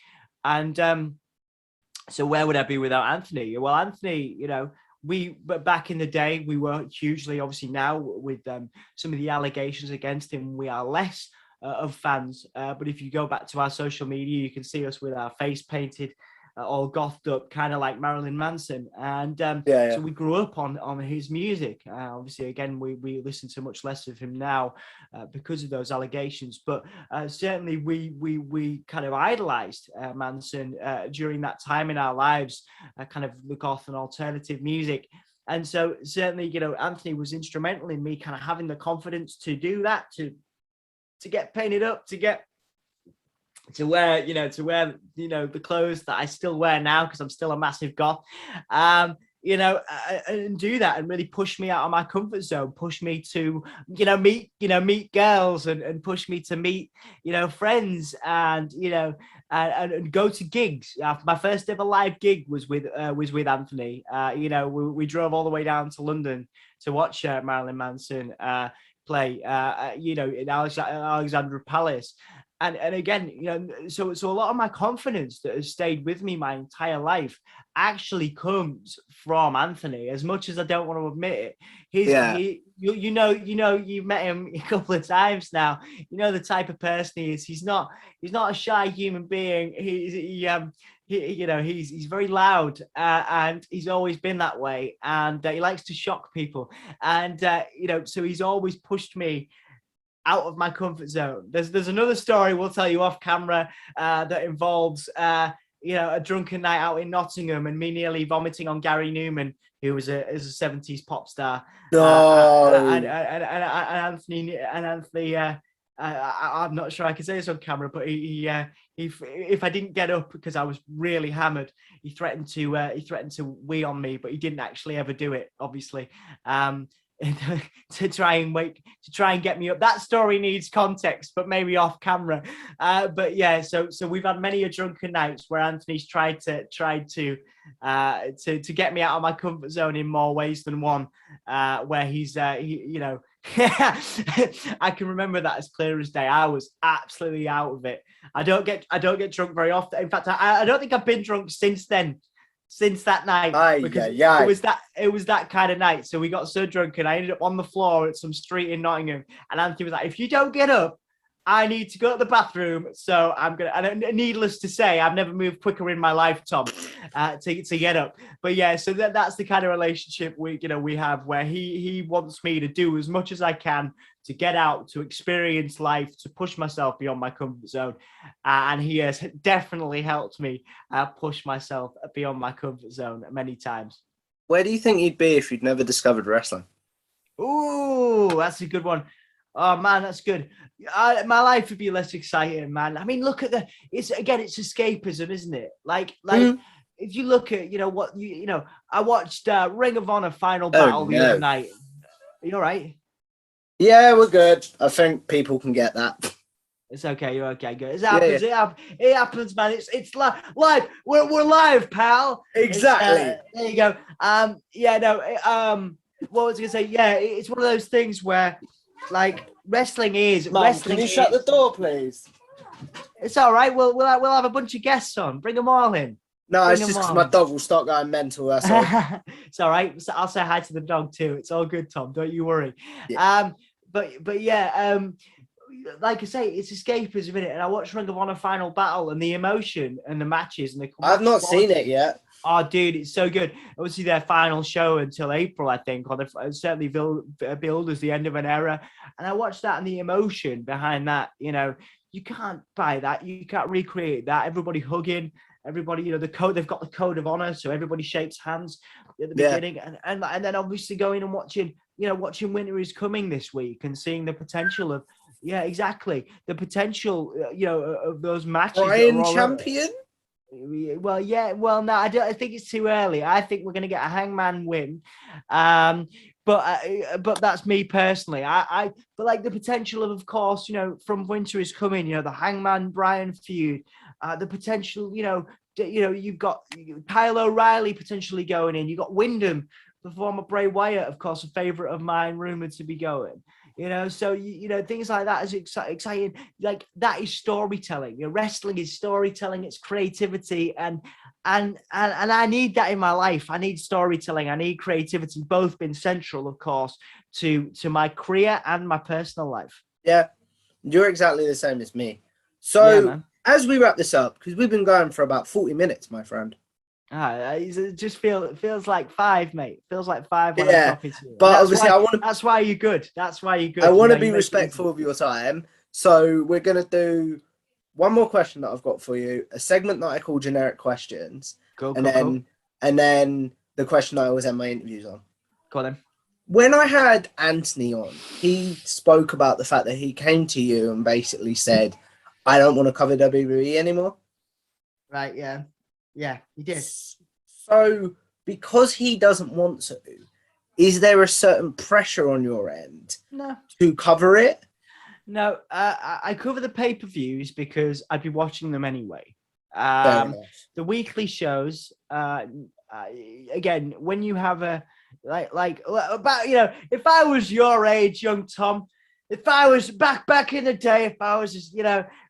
Speaker 1: And so where would I be without Anthony? Well, Anthony, but back in the day, we were hugely, obviously now with some of the allegations against him, we are less of fans. But if you go back to our social media, you can see us with our face painted, all gothed up, kind of like Marilyn Manson. And so we grew up on his music. Obviously, again, we listen to much less of him now because of those allegations. But certainly we kind of idolized Manson during that time in our lives, kind of the goth and alternative music. And so certainly, Anthony was instrumental in me kind of having the confidence to do that, to get painted up, to wear the clothes that I still wear now because I'm still a massive goth, and do that and really push me out of my comfort zone, push me to meet girls and push me to meet friends and and go to gigs. My first ever live gig was with Anthony. We drove all the way down to London to watch Marilyn Manson play in Alexandra Palace. and again, so a lot of my confidence that has stayed with me my entire life actually comes from Anthony. As much as I don't want to admit it, you've met him a couple of times now. You know the type of person he is. He's not a shy human being. He's very loud, and he's always been that way. And he likes to shock people. And so he's always pushed me out of my comfort zone. There's another story we'll tell you off camera that involves a drunken night out in Nottingham and me nearly vomiting on Gary Newman, who was a 70s pop star. And Anthony, I'm not sure I can say this on camera, but he if I didn't get up because I was really hammered, he threatened to wee on me, but he didn't actually ever do it, obviously. To try and get me up. That story needs context, but maybe off camera. But yeah, so we've had many a drunken nights where Anthony's tried to get me out of my comfort zone in more ways than one. Where he's I can remember that as clear as day. I was absolutely out of it. I don't get drunk very often. In fact, I don't think I've been drunk since then. Since that night, it was that kind of night. So we got so drunk, and I ended up on the floor at some street in Nottingham. And Anthony was like, "If you don't get up, I need to go to the bathroom." So I'm gonna. And needless to say, I've never moved quicker in my life, Tom, to get up. But yeah, so that's the kind of relationship we have, where he wants me to do as much as I can to get out, to experience life, to push myself beyond my comfort zone. And he has definitely helped me push myself beyond my comfort zone many times.
Speaker 2: Where do you think you'd be if you'd never discovered wrestling?
Speaker 1: Ooh, that's a good one. Oh man, that's good. My life would be less exciting, man. I mean, look at it's escapism, isn't it? Like if you look at, I watched Ring of Honor Final Battle the other night. Are you all right?
Speaker 2: Yeah, we're good. I think people can get that.
Speaker 1: It's okay. You're okay. Good. It happens. Yeah. It happens, man. It's live. We're live, pal.
Speaker 2: Exactly.
Speaker 1: There you go. What was I gonna say? Yeah, it's one of those things where, like, wrestling is.
Speaker 2: Mom,
Speaker 1: wrestling.
Speaker 2: Can you shut the door, please?
Speaker 1: It's all right. We'll have a bunch of guests on. Bring them all in.
Speaker 2: No, it's just because my dog will start going mental. That's all.
Speaker 1: It's all right. I'll say hi to the dog too. It's all good, Tom. Don't you worry.
Speaker 2: Yeah.
Speaker 1: But yeah. Like I say, it's escapism, isn't it? And I watched Ring of Honor Final Battle and the emotion and the matches and the.
Speaker 2: I've not seen it yet.
Speaker 1: Oh, dude, it's so good. Obviously, their final show until April, I think, or certainly billed as the end of an era. And I watched that and the emotion behind that. You can't buy that. You can't recreate that. Everybody hugging. Everybody, the code. They've got the code of honor, so everybody shakes hands at the beginning, and then obviously going and watching Winter is Coming this week and seeing the potential of. Yeah, exactly. The potential, of those matches.
Speaker 2: Brian champion?
Speaker 1: Well, yeah. Well, no, I think it's too early. I think we're going to get a Hangman win. But that's me personally. But like the potential of course, from Winter is Coming, the Hangman Bryan feud, the potential, you've got Kyle O'Reilly potentially going in. You've got Wyndham, the former Bray Wyatt, of course, a favorite of mine, rumored to be going. So things like that is exciting. Like that is storytelling. Wrestling is storytelling. It's creativity, and I need that in my life. I need storytelling. I need creativity. Both been central, of course, to my career and my personal life.
Speaker 2: Yeah, you're exactly the same as me. So as we wrap this up, because we've been going for about 40 minutes, my friend.
Speaker 1: It just feels like 5, mate. Feels like 5 when I'm talking to you.
Speaker 2: But obviously,
Speaker 1: that's why you're good. That's why you're good.
Speaker 2: I want to be respectful of your time. So we're going to do one more question that I've got for you, a segment that I call generic questions. And then the question I always end my interviews on.
Speaker 1: Go on then.
Speaker 2: When I had Anthony on, he spoke about the fact that he came to you and basically said, I don't want to cover WWE anymore.
Speaker 1: Right, yeah. Yeah, he did.
Speaker 2: So, because he doesn't want to, is there a certain pressure on your end to cover it?
Speaker 1: No, I cover the pay-per-views because I'd be watching them anyway. The weekly shows, again, when you have a if I was your age, young Tom, if I was back in the day, if I was just,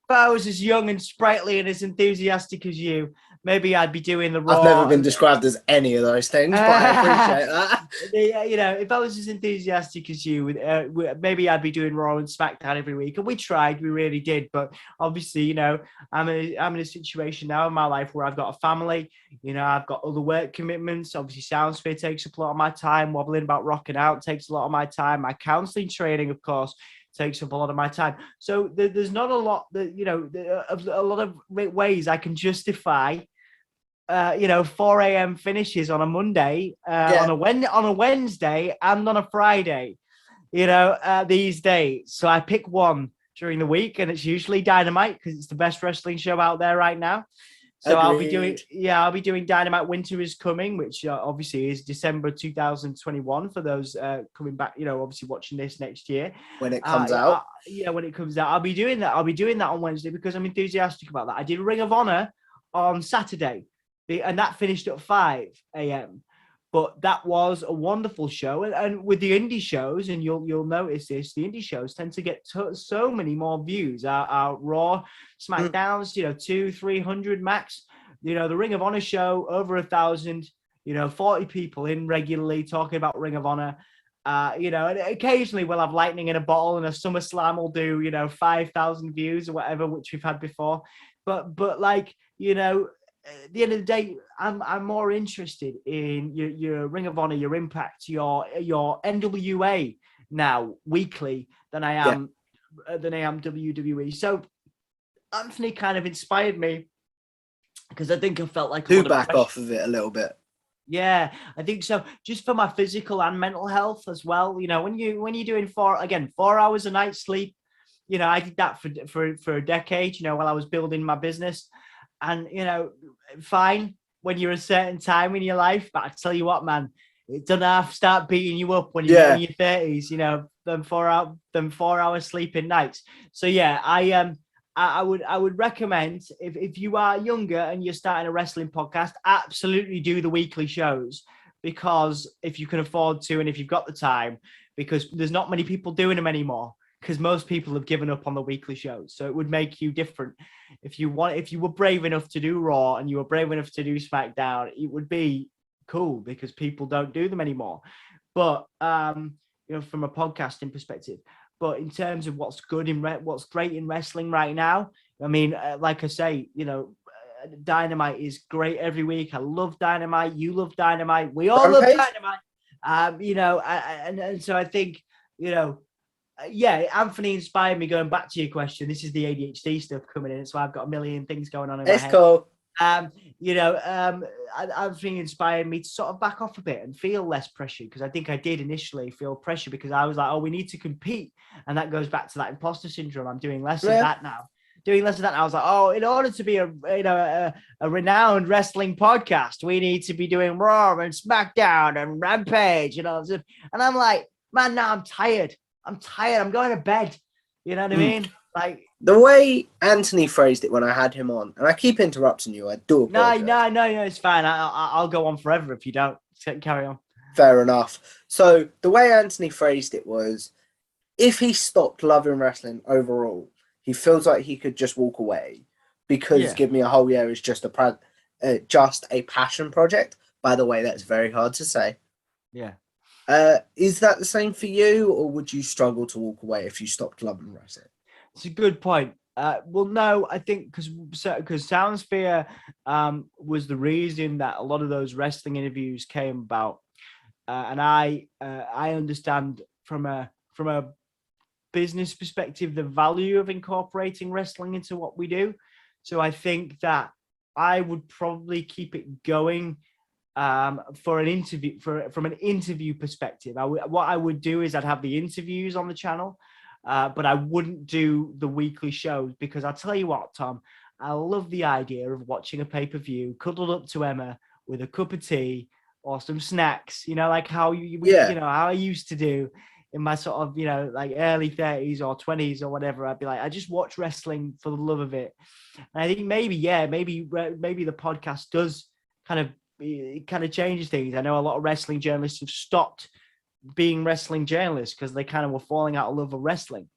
Speaker 1: I was as young and sprightly and as enthusiastic as you, maybe I'd be doing the Raw.
Speaker 2: I've never been described as any of those things, but I appreciate that.
Speaker 1: If I was as enthusiastic as you, maybe I'd be doing Raw and SmackDown every week. And we tried, we really did. But obviously, I'm in a situation now in my life where I've got a family. I've got other work commitments. Obviously, Soundsphere takes up a lot of my time. Wobbling about rocking out takes a lot of my time. My counseling training, of course, takes up a lot of my time. So there's not a lot a lot of ways I can justify 4 a.m. finishes on a Monday, on a Wednesday, and on a Friday, these days. So I pick one during the week, and it's usually Dynamite because it's the best wrestling show out there right now. So
Speaker 2: Agreed.
Speaker 1: I'll be doing Dynamite Winter is Coming, which obviously is December 2021 for those coming back, obviously watching this next year.
Speaker 2: When it comes out.
Speaker 1: When it comes out, I'll be doing that. I'll be doing that on Wednesday because I'm enthusiastic about that. I did Ring of Honor on Saturday, and that finished at 5 a.m. But that was a wonderful show. And with the indie shows, and you'll notice this, the indie shows tend to get so many more views. Our Raw, SmackDowns, 200-300 max. The Ring of Honor show, over 1,000, 40 people in regularly talking about Ring of Honor. And occasionally we'll have lightning in a bottle, and a SummerSlam will do, 5,000 views or whatever, which we've had before. But at the end of the day, I'm more interested in your Ring of Honor, your Impact, your NWA now weekly than I am WWE. So Anthony kind of inspired me because I think I felt like
Speaker 2: to back off of it a little bit.
Speaker 1: Yeah, I think so. Just for my physical and mental health as well. When you're doing 4 hours a night sleep, I did that for a decade. While I was building my business. And, fine when you're a certain time in your life, but I tell you what, man, it doesn't have to start beating you up when you're in your 30s, them 4 hours sleeping nights. So yeah, I would recommend if you are younger and you're starting a wrestling podcast, absolutely do the weekly shows, because if you can afford to, and if you've got the time, because there's not many people doing them anymore. Because most people have given up on the weekly shows. So it would make you different. If you were brave enough to do Raw and you were brave enough to do SmackDown, it would be cool because people don't do them anymore. But, from a podcasting perspective, but in terms of what's great in wrestling right now, I mean, like I say, Dynamite is great every week. I love Dynamite. You love Dynamite. We all love Dynamite. And so I think, Anthony inspired me. Going back to your question, this is the ADHD stuff coming in, so I've got a million things going on in my head. It's
Speaker 2: cool.
Speaker 1: Anthony inspired me to sort of back off a bit and feel less pressure, because I think I did initially feel pressure because I was like, oh, we need to compete, and that goes back to that imposter syndrome. I'm doing less of that now. I was like, oh, in order to be a renowned wrestling podcast, we need to be doing Raw and SmackDown and Rampage, and I'm like, man, now I'm tired. I'm going to bed. You know what I mean? Like
Speaker 2: the way Anthony phrased it when I had him on, and I keep interrupting you. I do apologize.
Speaker 1: No, it's fine. I'll go on forever if you don't. Carry on.
Speaker 2: Fair enough. So the way Anthony phrased it was, if he stopped loving wrestling overall, he feels like he could just walk away because Give Me a Whole Year is just a passion project. By the way, that's very hard to say.
Speaker 1: Yeah.
Speaker 2: Is that the same for you, or would you struggle to walk away if you stopped loving wrestling?
Speaker 1: It's a good point. Well, no, I think because Soundsphere was the reason that a lot of those wrestling interviews came about, and I understand from a business perspective the value of incorporating wrestling into what we do. So I think that I would probably keep it going. For an interview, from an interview perspective, what I would do is I'd have the interviews on the channel, but I wouldn't do the weekly shows, because I'll tell you what, Tom, I love the idea of watching a pay-per-view cuddled up to Emma with a cup of tea or some snacks, like how how I used to do in my sort of, like early 30s or 20s or whatever. I'd be like, I just watch wrestling for the love of it. And I think maybe the podcast does it kind of changes things. I know a lot of wrestling journalists have stopped being wrestling journalists because they kind of were falling out of love with wrestling.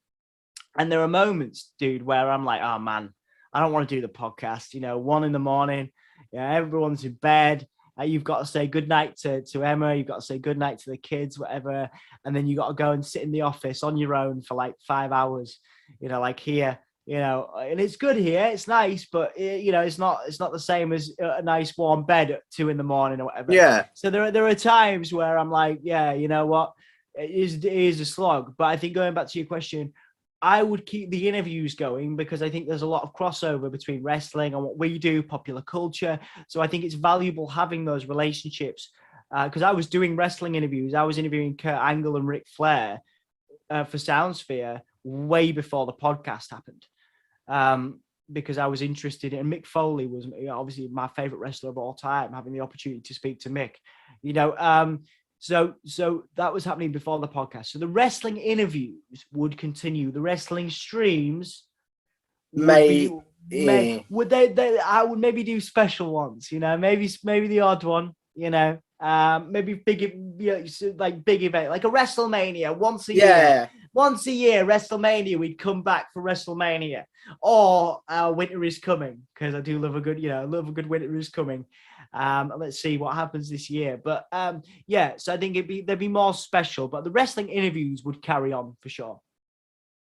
Speaker 1: And there are moments, dude, where I'm like, oh man, I don't want to do the podcast. 1 a.m, yeah, everyone's in bed. You've got to say goodnight to Emma. You've got to say goodnight to the kids, whatever. And then you got to go and sit in the office on your own for like 5 hours, like here, and it's good here. It's nice, but it's not the same as a nice warm bed at 2 a.m. or whatever.
Speaker 2: Yeah.
Speaker 1: So there are times where I'm like, yeah, you know what? It is a slog. But I think going back to your question, I would keep the interviews going because I think there's a lot of crossover between wrestling and what we do, popular culture. So I think it's valuable having those relationships because I was doing wrestling interviews. I was interviewing Kurt Angle and Ric Flair for Soundsphere way before the podcast happened because I was interested in Mick Foley was obviously my favorite wrestler of all time, having the opportunity to speak to Mick, So that was happening before the podcast. So the wrestling interviews would continue. The wrestling streams I would maybe do special ones, maybe the odd one, maybe like big event, like a WrestleMania once a year. Once a year, WrestleMania, we'd come back for WrestleMania, or Winter is Coming, because I do love a good, Winter is Coming. Let's see what happens this year. But so I think there'd be more special, but the wrestling interviews would carry on for sure.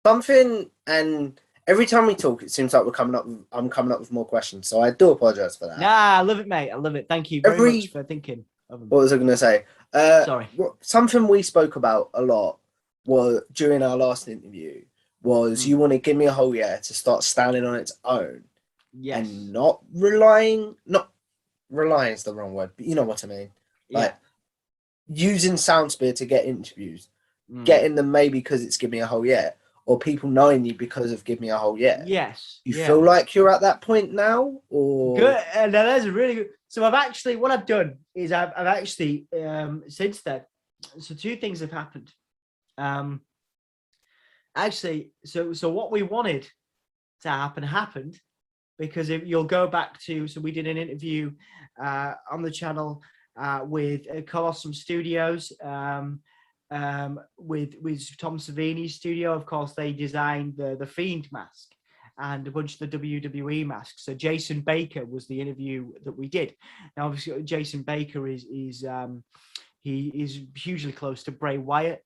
Speaker 2: And every time we talk, it seems like I'm coming up with more questions. So I do apologize for that.
Speaker 1: Nah, I love it, mate. I love it. Thank you very much for thinking of them.
Speaker 2: What was I going to say?
Speaker 1: Sorry.
Speaker 2: Something we spoke about a lot during our last interview was you want to give me a whole year to start standing on its own.
Speaker 1: Yes.
Speaker 2: And not relying is the wrong word, but you know what I mean. Like using Soundspear to get interviews, getting them maybe because it's Give Me a Whole Year, or people knowing you because of Give Me a Whole Year.
Speaker 1: Yes.
Speaker 2: You feel like you're at that point now, or
Speaker 1: good? And that's really good. So what I've done is I've actually since then. So two things have happened. So what we wanted to happen happened, because if you'll go back to, so we did an interview on the channel with Colossum Studios with Tom Savini's studio. Of course, they designed the Fiend mask and a bunch of the WWE masks. So Jason Baker was the interview that we did. Now, obviously, Jason Baker is he is hugely close to Bray Wyatt.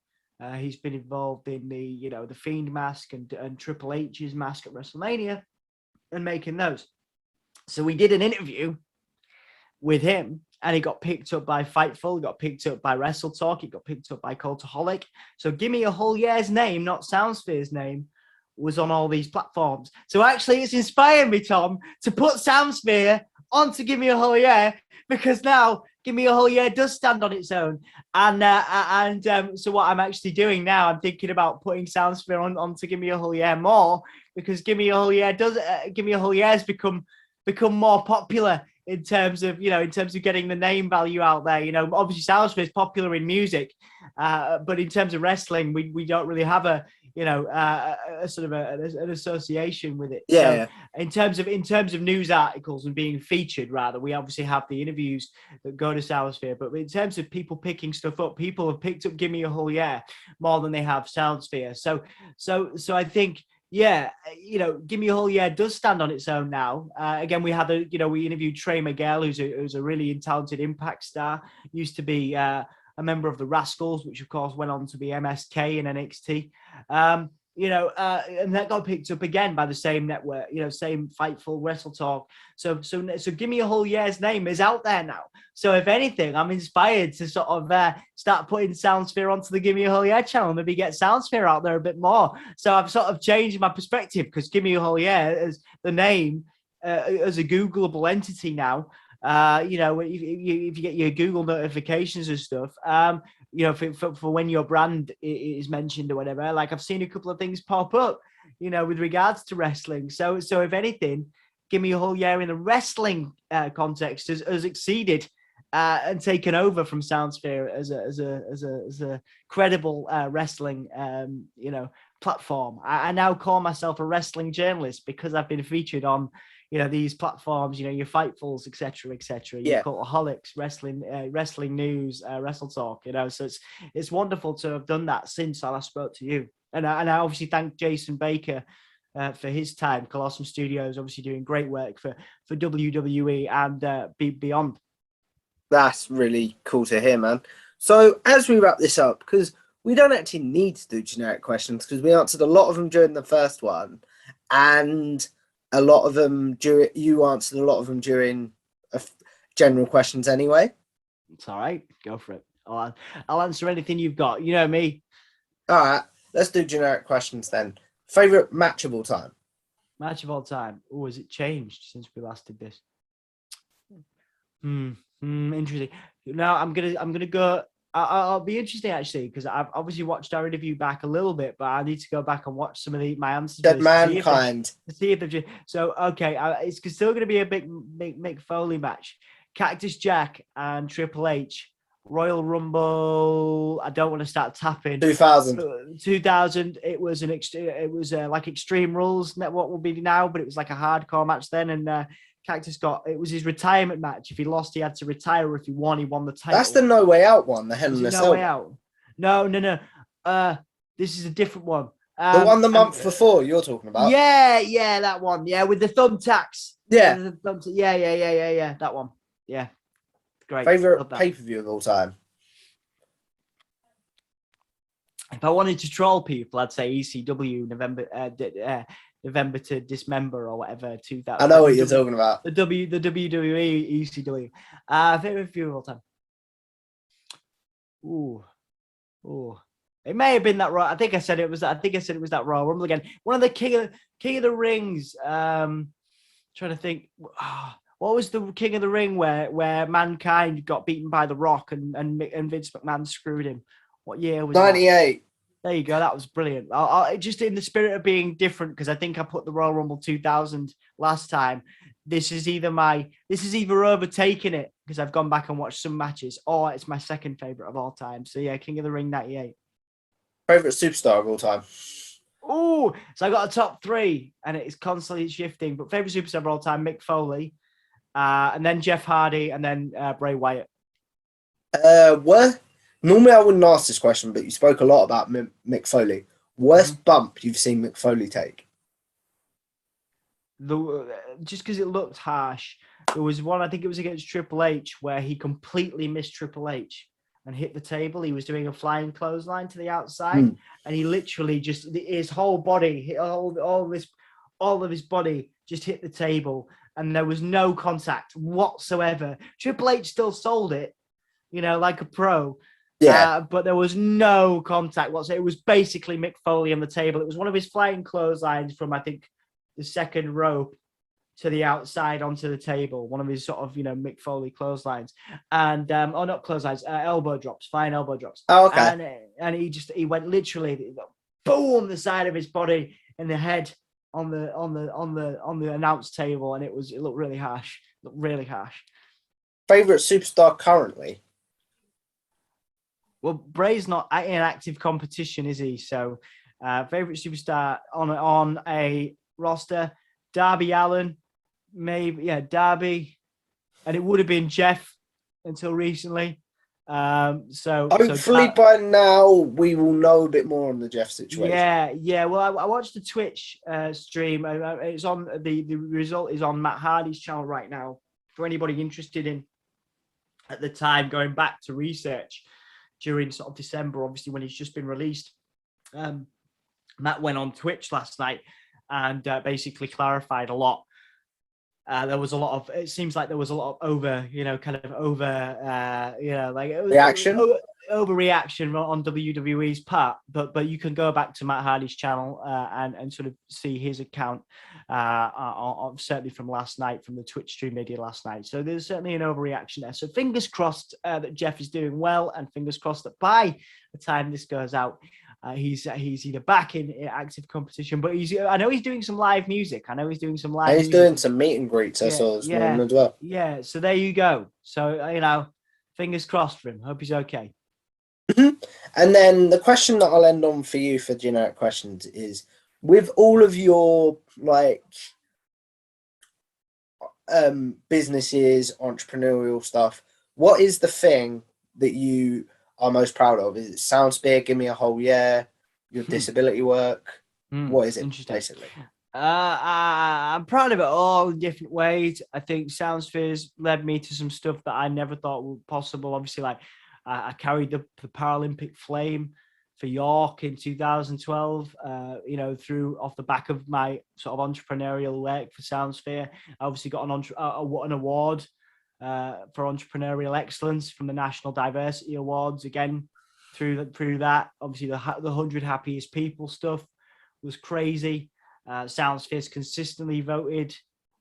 Speaker 1: He's been involved in the Fiend mask and Triple H's mask at WrestleMania and making those. So we did an interview with him, and he got picked up by Fightful, got picked up by Wrestle Talk, he got picked up by Cultaholic. So Give Me a Whole Year's name, not Soundsphere's name, was on all these platforms. So actually, it's inspired me, Tom, to put Soundsphere onto Give Me a Whole Year, because now Give Me a Whole Year does stand on its own. And so what I'm actually doing now, I'm thinking about putting Soundsphere onto Give Me a Whole Year more, because Give Me a Whole Year has become more popular in terms of getting the name value out there. Obviously Soundsphere is popular in music, but in terms of wrestling, we don't really have a sort of an association with it.
Speaker 2: Yeah.
Speaker 1: So in terms of news articles and being featured, rather, we obviously have the interviews that go to Soundsphere. But in terms of people picking stuff up, people have picked up Give Me a Whole Year more than they have Soundsphere. So I think, Give Me a Whole Year does stand on its own now. Again, we interviewed Trey Miguel, who's a really talented Impact star, used to be a member of the Rascals, which of course went on to be MSK in NXT. And that got picked up again by the same network, same Fightful, Wrestle Talk. So Give Me a Whole Year's name is out there now. So if anything, I'm inspired to sort of start putting Soundsphere onto the Give Me a Whole Year channel, maybe get Soundsphere out there a bit more. So I've sort of changed my perspective, because Give Me a Whole Year as the name, as a Googleable entity now. If you get your Google notifications and stuff, for when your brand is mentioned or whatever, like I've seen a couple of things pop up, with regards to wrestling. So if anything, Give Me a Whole Year in the wrestling context has exceeded and taken over from Soundsphere as a credible wrestling, platform. I now call myself a wrestling journalist because I've been featured on these platforms, your Fightfuls, etc., your Cultaholics, wrestling news, Wrestle Talk, so it's wonderful to have done that since I last spoke to you. I obviously thank Jason Baker for his time. Colossal Studios obviously doing great work for WWE and beyond.
Speaker 2: That's really cool to hear, man. So as we wrap this up, because we don't actually need to do generic questions because we answered a lot of them during the first one, and a lot of them you answered a lot of them during general questions anyway.
Speaker 1: It's all right. Go for it. I'll answer anything you've got. You know me.
Speaker 2: All right, let's do generic questions then. Favorite match of all time?
Speaker 1: Match of all time. Oh, has it changed since we last did this? Interesting. Now I'm gonna go. I'll be interesting actually because I've obviously watched our interview back a little bit, but I need to go back and watch some of my answers.
Speaker 2: Dead Mankind.
Speaker 1: To see if they've. So okay, it's still going to be a big Mick Foley match. Cactus Jack and Triple H. Royal Rumble. I don't want to start tapping.
Speaker 2: 2000.
Speaker 1: 2000. It was like Extreme Rules. What will be now, but it was like a hardcore match then, and Cactus it was his retirement match. If he lost, he had to retire. Or if he won the title.
Speaker 2: That's the No Way Out one. The Hell in a Cell.
Speaker 1: No Way Out. No. This is a different one.
Speaker 2: The one the month before you're talking about.
Speaker 1: Yeah, that one. Yeah, with the thumbtacks.
Speaker 2: Yeah.
Speaker 1: Yeah. That one. Yeah. Great.
Speaker 2: Favorite pay-per-view of all time?
Speaker 1: If I wanted to troll people, I'd say ECW November to Dismember or whatever. 2000.
Speaker 2: I know what you're talking about.
Speaker 1: The WWE ECW. Favorite view of all time. Ooh. It may have been that Royal. I think I said it was that Royal Rumble again. One of the King of the Rings. Trying to think. What was the King of the Ring where Mankind got beaten by The Rock and Vince McMahon screwed him? What year was
Speaker 2: 98.
Speaker 1: There you go. That was brilliant. I just in the spirit of being different, because I think I put the Royal Rumble 2000 last time. This is either overtaking it because I've gone back and watched some matches, or it's my second favorite of all time. So yeah, King of the Ring 98.
Speaker 2: Favorite superstar of all time?
Speaker 1: Oh, so I got a top three, and it's constantly shifting. But favorite superstar of all time, Mick Foley. And then Jeff Hardy, and then Bray Wyatt.
Speaker 2: Normally I wouldn't ask this question, but you spoke a lot about Mick Foley. Worst bump you've seen Mick Foley take?
Speaker 1: Just because it looked harsh. There was one, I think it was against Triple H, where he completely missed Triple H and hit the table. He was doing a flying clothesline to the outside, and he literally just his whole body, all of his body, just hit the table. And there was no contact whatsoever. Triple H still sold it, like a pro.
Speaker 2: Yeah.
Speaker 1: But there was no contact whatsoever. It was basically Mick Foley on the table. It was one of his flying clotheslines from, I think, the second rope to the outside onto the table. One of his sort of, Mick Foley clotheslines. And, not clotheslines, elbow drops, flying elbow drops.
Speaker 2: Oh, okay.
Speaker 1: And he went literally, boom, the side of his body and the head on the announce table, and it looked really harsh.
Speaker 2: Favorite superstar currently?
Speaker 1: Well, Bray's not in active competition, is he? So, favorite superstar on a roster, Darby Allin, maybe Darby, and it would have been Jeff until recently. So
Speaker 2: hopefully by now we will know a bit more on the Jeff situation.
Speaker 1: Yeah. Well, I watched the Twitch stream. It's on the result is on Matt Hardy's channel right now. For anybody interested in, at the time, going back to research during sort of December, obviously when he's just been released, Matt went on Twitch last night and basically clarified a lot. There was a lot of, it seems like there was a lot of overreaction on WWE's part, but you can go back to Matt Hardy's channel and sort of see his account certainly from last night, from the Twitch stream they did last night. So there's certainly an overreaction there. So fingers crossed that Jeff is doing well, and fingers crossed that by the time this goes out, he's either back in active competition, but I know he's doing some live music. Doing some meet and greets. I saw this morning as well. Yeah, so there you go. So fingers crossed for him. Hope he's okay.
Speaker 2: And then the question that I'll end on for you for generic questions is, with all of your businesses, entrepreneurial stuff, what is the thing that you are most proud of? Is it Soundspear, Give Me a Whole Year, your disability work? What is it,
Speaker 1: Interesting.
Speaker 2: basically?
Speaker 1: I'm proud of it all in different ways. I think Soundspheres led me to some stuff that I never thought was possible. Obviously, like I carried the Paralympic flame for York in 2012, through off the back of my sort of entrepreneurial work for Soundsphere. I obviously got an award for entrepreneurial excellence from the National Diversity Awards, again through that. Obviously the 100 happiest people stuff was crazy. Soundsphere's consistently voted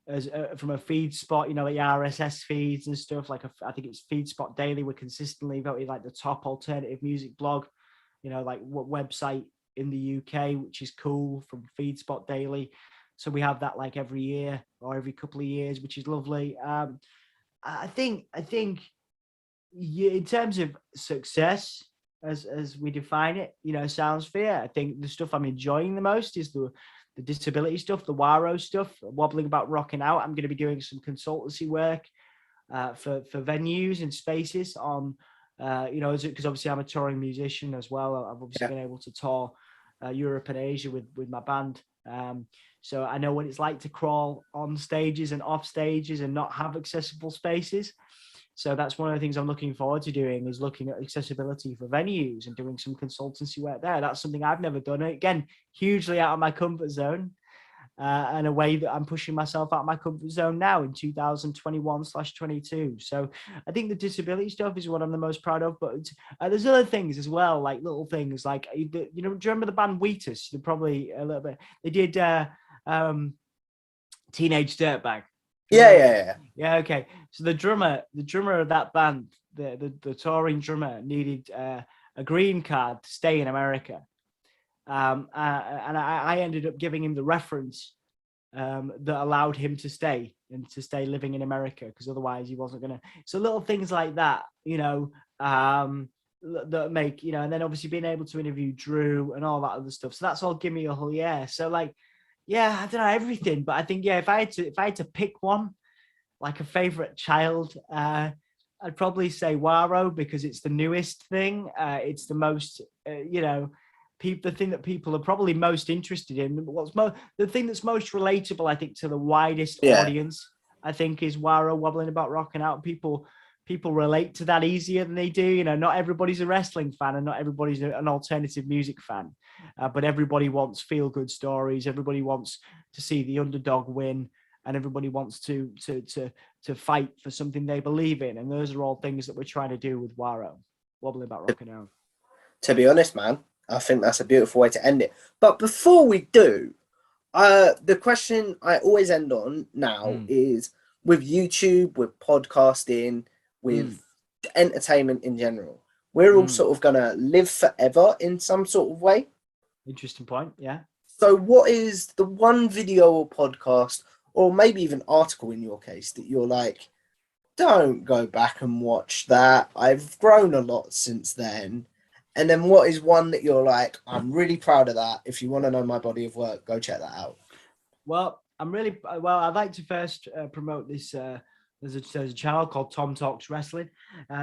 Speaker 1: as from a feed spot, the RSS feeds and stuff. I think it's FeedSpot Daily. We're consistently voted like the top alternative music blog, what website in the UK, which is cool, from FeedSpot Daily. So we have that like every year or every couple of years, which is lovely. I think in terms of success, as we define it, Soundsphere, I think the stuff I'm enjoying the most is the disability stuff, the WARO stuff, wobbling about, rocking out. I'm going to be doing some consultancy work for venues and spaces on, because obviously I'm a touring musician as well. I've obviously been able to tour Europe and Asia with my band. So I know what it's like to crawl on stages and off stages and not have accessible spaces. So that's one of the things I'm looking forward to doing, is looking at accessibility for venues and doing some consultancy work there. That's something I've never done. Again, hugely out of my comfort zone, and a way that I'm pushing myself out of my comfort zone now in 2021/22. So I think the disability stuff is what I'm the most proud of. But there's other things as well, like little things like, do you remember the band Wheatus? They're probably a little bit. They did Teenage Dirtbag.
Speaker 2: Yeah.
Speaker 1: Okay. So the drummer of that band, the touring drummer, needed a green card to stay in America, and I ended up giving him the reference that allowed him to stay living in America, because otherwise he wasn't gonna. So little things like that, that make, and then obviously being able to interview Drew and all that other stuff. So that's all give me a whole year. So like, yeah, I don't know everything, but I think, if I had to pick one, like a favorite child, I'd probably say WARO, because it's the newest thing. It's the most, the thing that people are probably most interested in. The thing that's most relatable, I think, to the widest audience, I think, is WARO, wobbling about, rocking out. People relate to that easier than they do. Not everybody's a wrestling fan, and not everybody's an alternative music fan, but everybody wants feel-good stories. Everybody wants to see the underdog win, and everybody wants to fight for something they believe in. And those are all things that we're trying to do with WARO, wobbling about, rocking out.
Speaker 2: To be honest, man, I think that's a beautiful way to end it. But before we do, the question I always end on now is, with YouTube, with podcasting, with entertainment in general, we're all sort of going to live forever in some sort of way.
Speaker 1: Interesting point, yeah.
Speaker 2: So what is the one video or podcast, or maybe even article in your case, that you're like, don't go back and watch that, I've grown a lot since then? And then what is one that you're like, I'm really proud of that, if you want to know my body of work, go check that out?
Speaker 1: Well, I'd like to first promote this. There's a channel called Tom Talks Wrestling.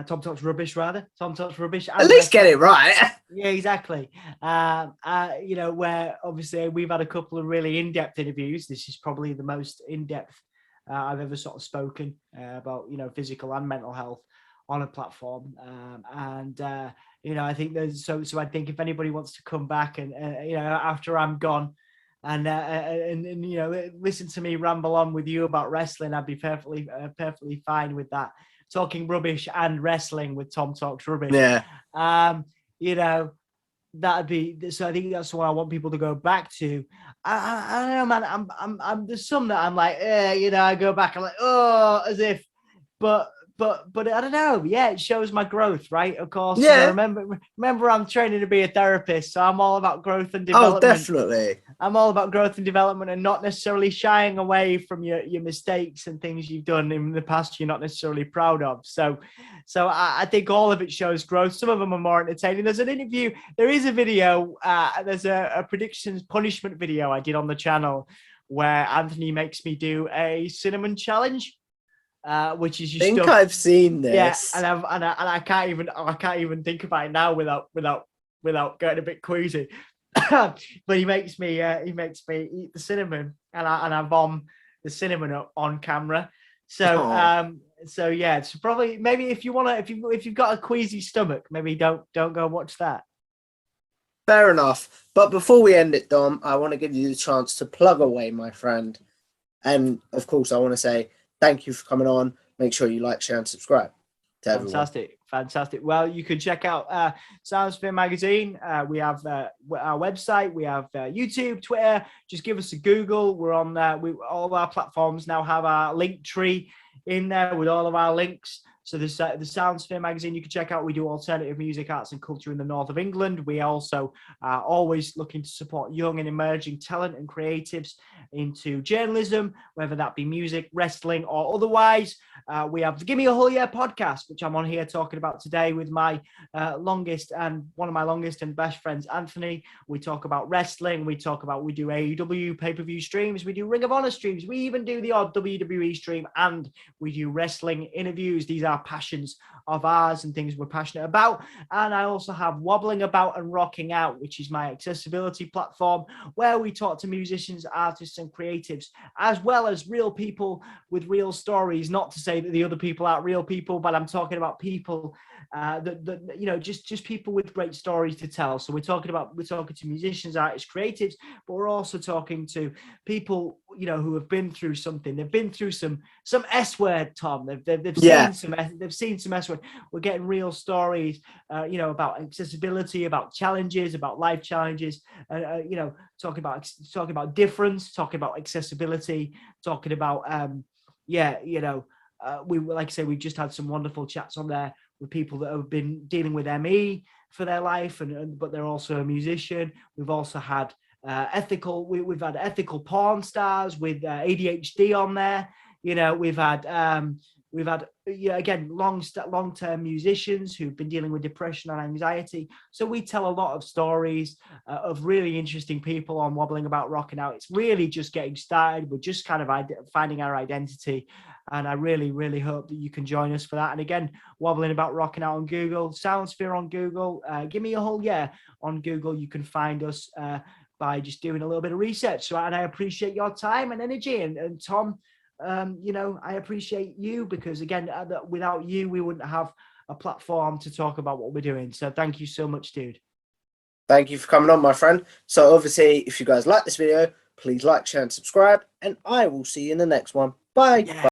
Speaker 1: Tom Talks Rubbish, rather. Tom Talks Rubbish.
Speaker 2: At least get it right.
Speaker 1: Yeah, exactly. Where obviously we've had a couple of really in-depth interviews. This is probably the most in-depth I've ever sort of spoken about, physical and mental health on a platform. I think there's so I think if anybody wants to come back and after I'm gone, and listen to me ramble on with you about wrestling, I'd be perfectly fine with that. Talking rubbish and wrestling with Tom Talks Rubbish.
Speaker 2: Yeah.
Speaker 1: That'd be, so I think that's what I want people to go back to. I don't know, man. I'm there's some that I'm like, I go back, I'm like, oh, as if, but I don't know. Yeah, it shows my growth, right? Of course.
Speaker 2: Yeah.
Speaker 1: Remember, I'm training to be a therapist, so I'm all about growth and development.
Speaker 2: Oh, definitely.
Speaker 1: I'm all about growth and development, and not necessarily shying away from your mistakes and things you've done in the past you're not necessarily proud of. So I think all of it shows growth. Some of them are more entertaining. There's an interview. There is a video. There's a predictions punishment video I did on the channel where Anthony makes me do a cinnamon challenge. Which is your stuff.
Speaker 2: I've seen this.
Speaker 1: Yeah, and I can't even think about it now without getting a bit queasy. but he makes me eat the cinnamon, and I vom the cinnamon on camera. So so yeah, it's probably, maybe if you've got a queasy stomach, maybe don't go watch that.
Speaker 2: Fair enough. But before we end it, Dom, I want to give you the chance to plug away, my friend. And of course, I want to say thank you for coming on. Make sure you like, share, and subscribe to everyone.
Speaker 1: Fantastic. Well, you can check out Soundsphere magazine. We have our website, we have YouTube, Twitter. Just give us a Google. We're on all of our platforms now have our link tree in there with all of our links. So the Soundsphere magazine you can check out. We do alternative music, arts and culture in the north of England. We also are always looking to support young and emerging talent and creatives into journalism, whether that be music, wrestling, or otherwise. We have the Gimme a Whole Year podcast, which I'm on here talking about today with my one of my longest and best friends, Anthony. We talk about wrestling. We do AEW pay-per-view streams. We do Ring of Honor streams. We even do the odd WWE stream, and we do wrestling interviews. These are passions of ours and things we're passionate about. And I also have Wobbling About and Rocking Out, which is my accessibility platform, where we talk to musicians, artists, and creatives, as well as real people with real stories. Not to say that the other people aren't real people, but I'm talking about people just people with great stories to tell. So we're talking to musicians, artists, creatives, but we're also talking to people who have been through something. They've been through some S word, Tom. They've seen some S word. We're getting real stories, about accessibility, about challenges, about life challenges, talking about difference, talking about accessibility, talking about we've just had some wonderful chats on there with people that have been dealing with ME for their life, but they're also a musician. We've also had we've had ethical porn stars with ADHD on there. We've had again long-term musicians who've been dealing with depression and anxiety. So we tell a lot of stories of really interesting people on Wobbling About, Rocking Out. It's really just getting started. We're just kind of finding our identity, and I really, really hope that you can join us for that. And again, Wobbling About, Rocking Out on Google, Soundsphere on Google, Gimme a Whole Year on Google. You can find us by just doing a little bit of research. So, and I appreciate your time and energy, and Tom, I appreciate you, because again, without you, we wouldn't have a platform to talk about what we're doing. So thank you so much, dude.
Speaker 2: Thank you for coming on, my friend. So obviously, if you guys like this video, please like, share, and subscribe, and I will see you in the next one. Bye.
Speaker 1: Yeah.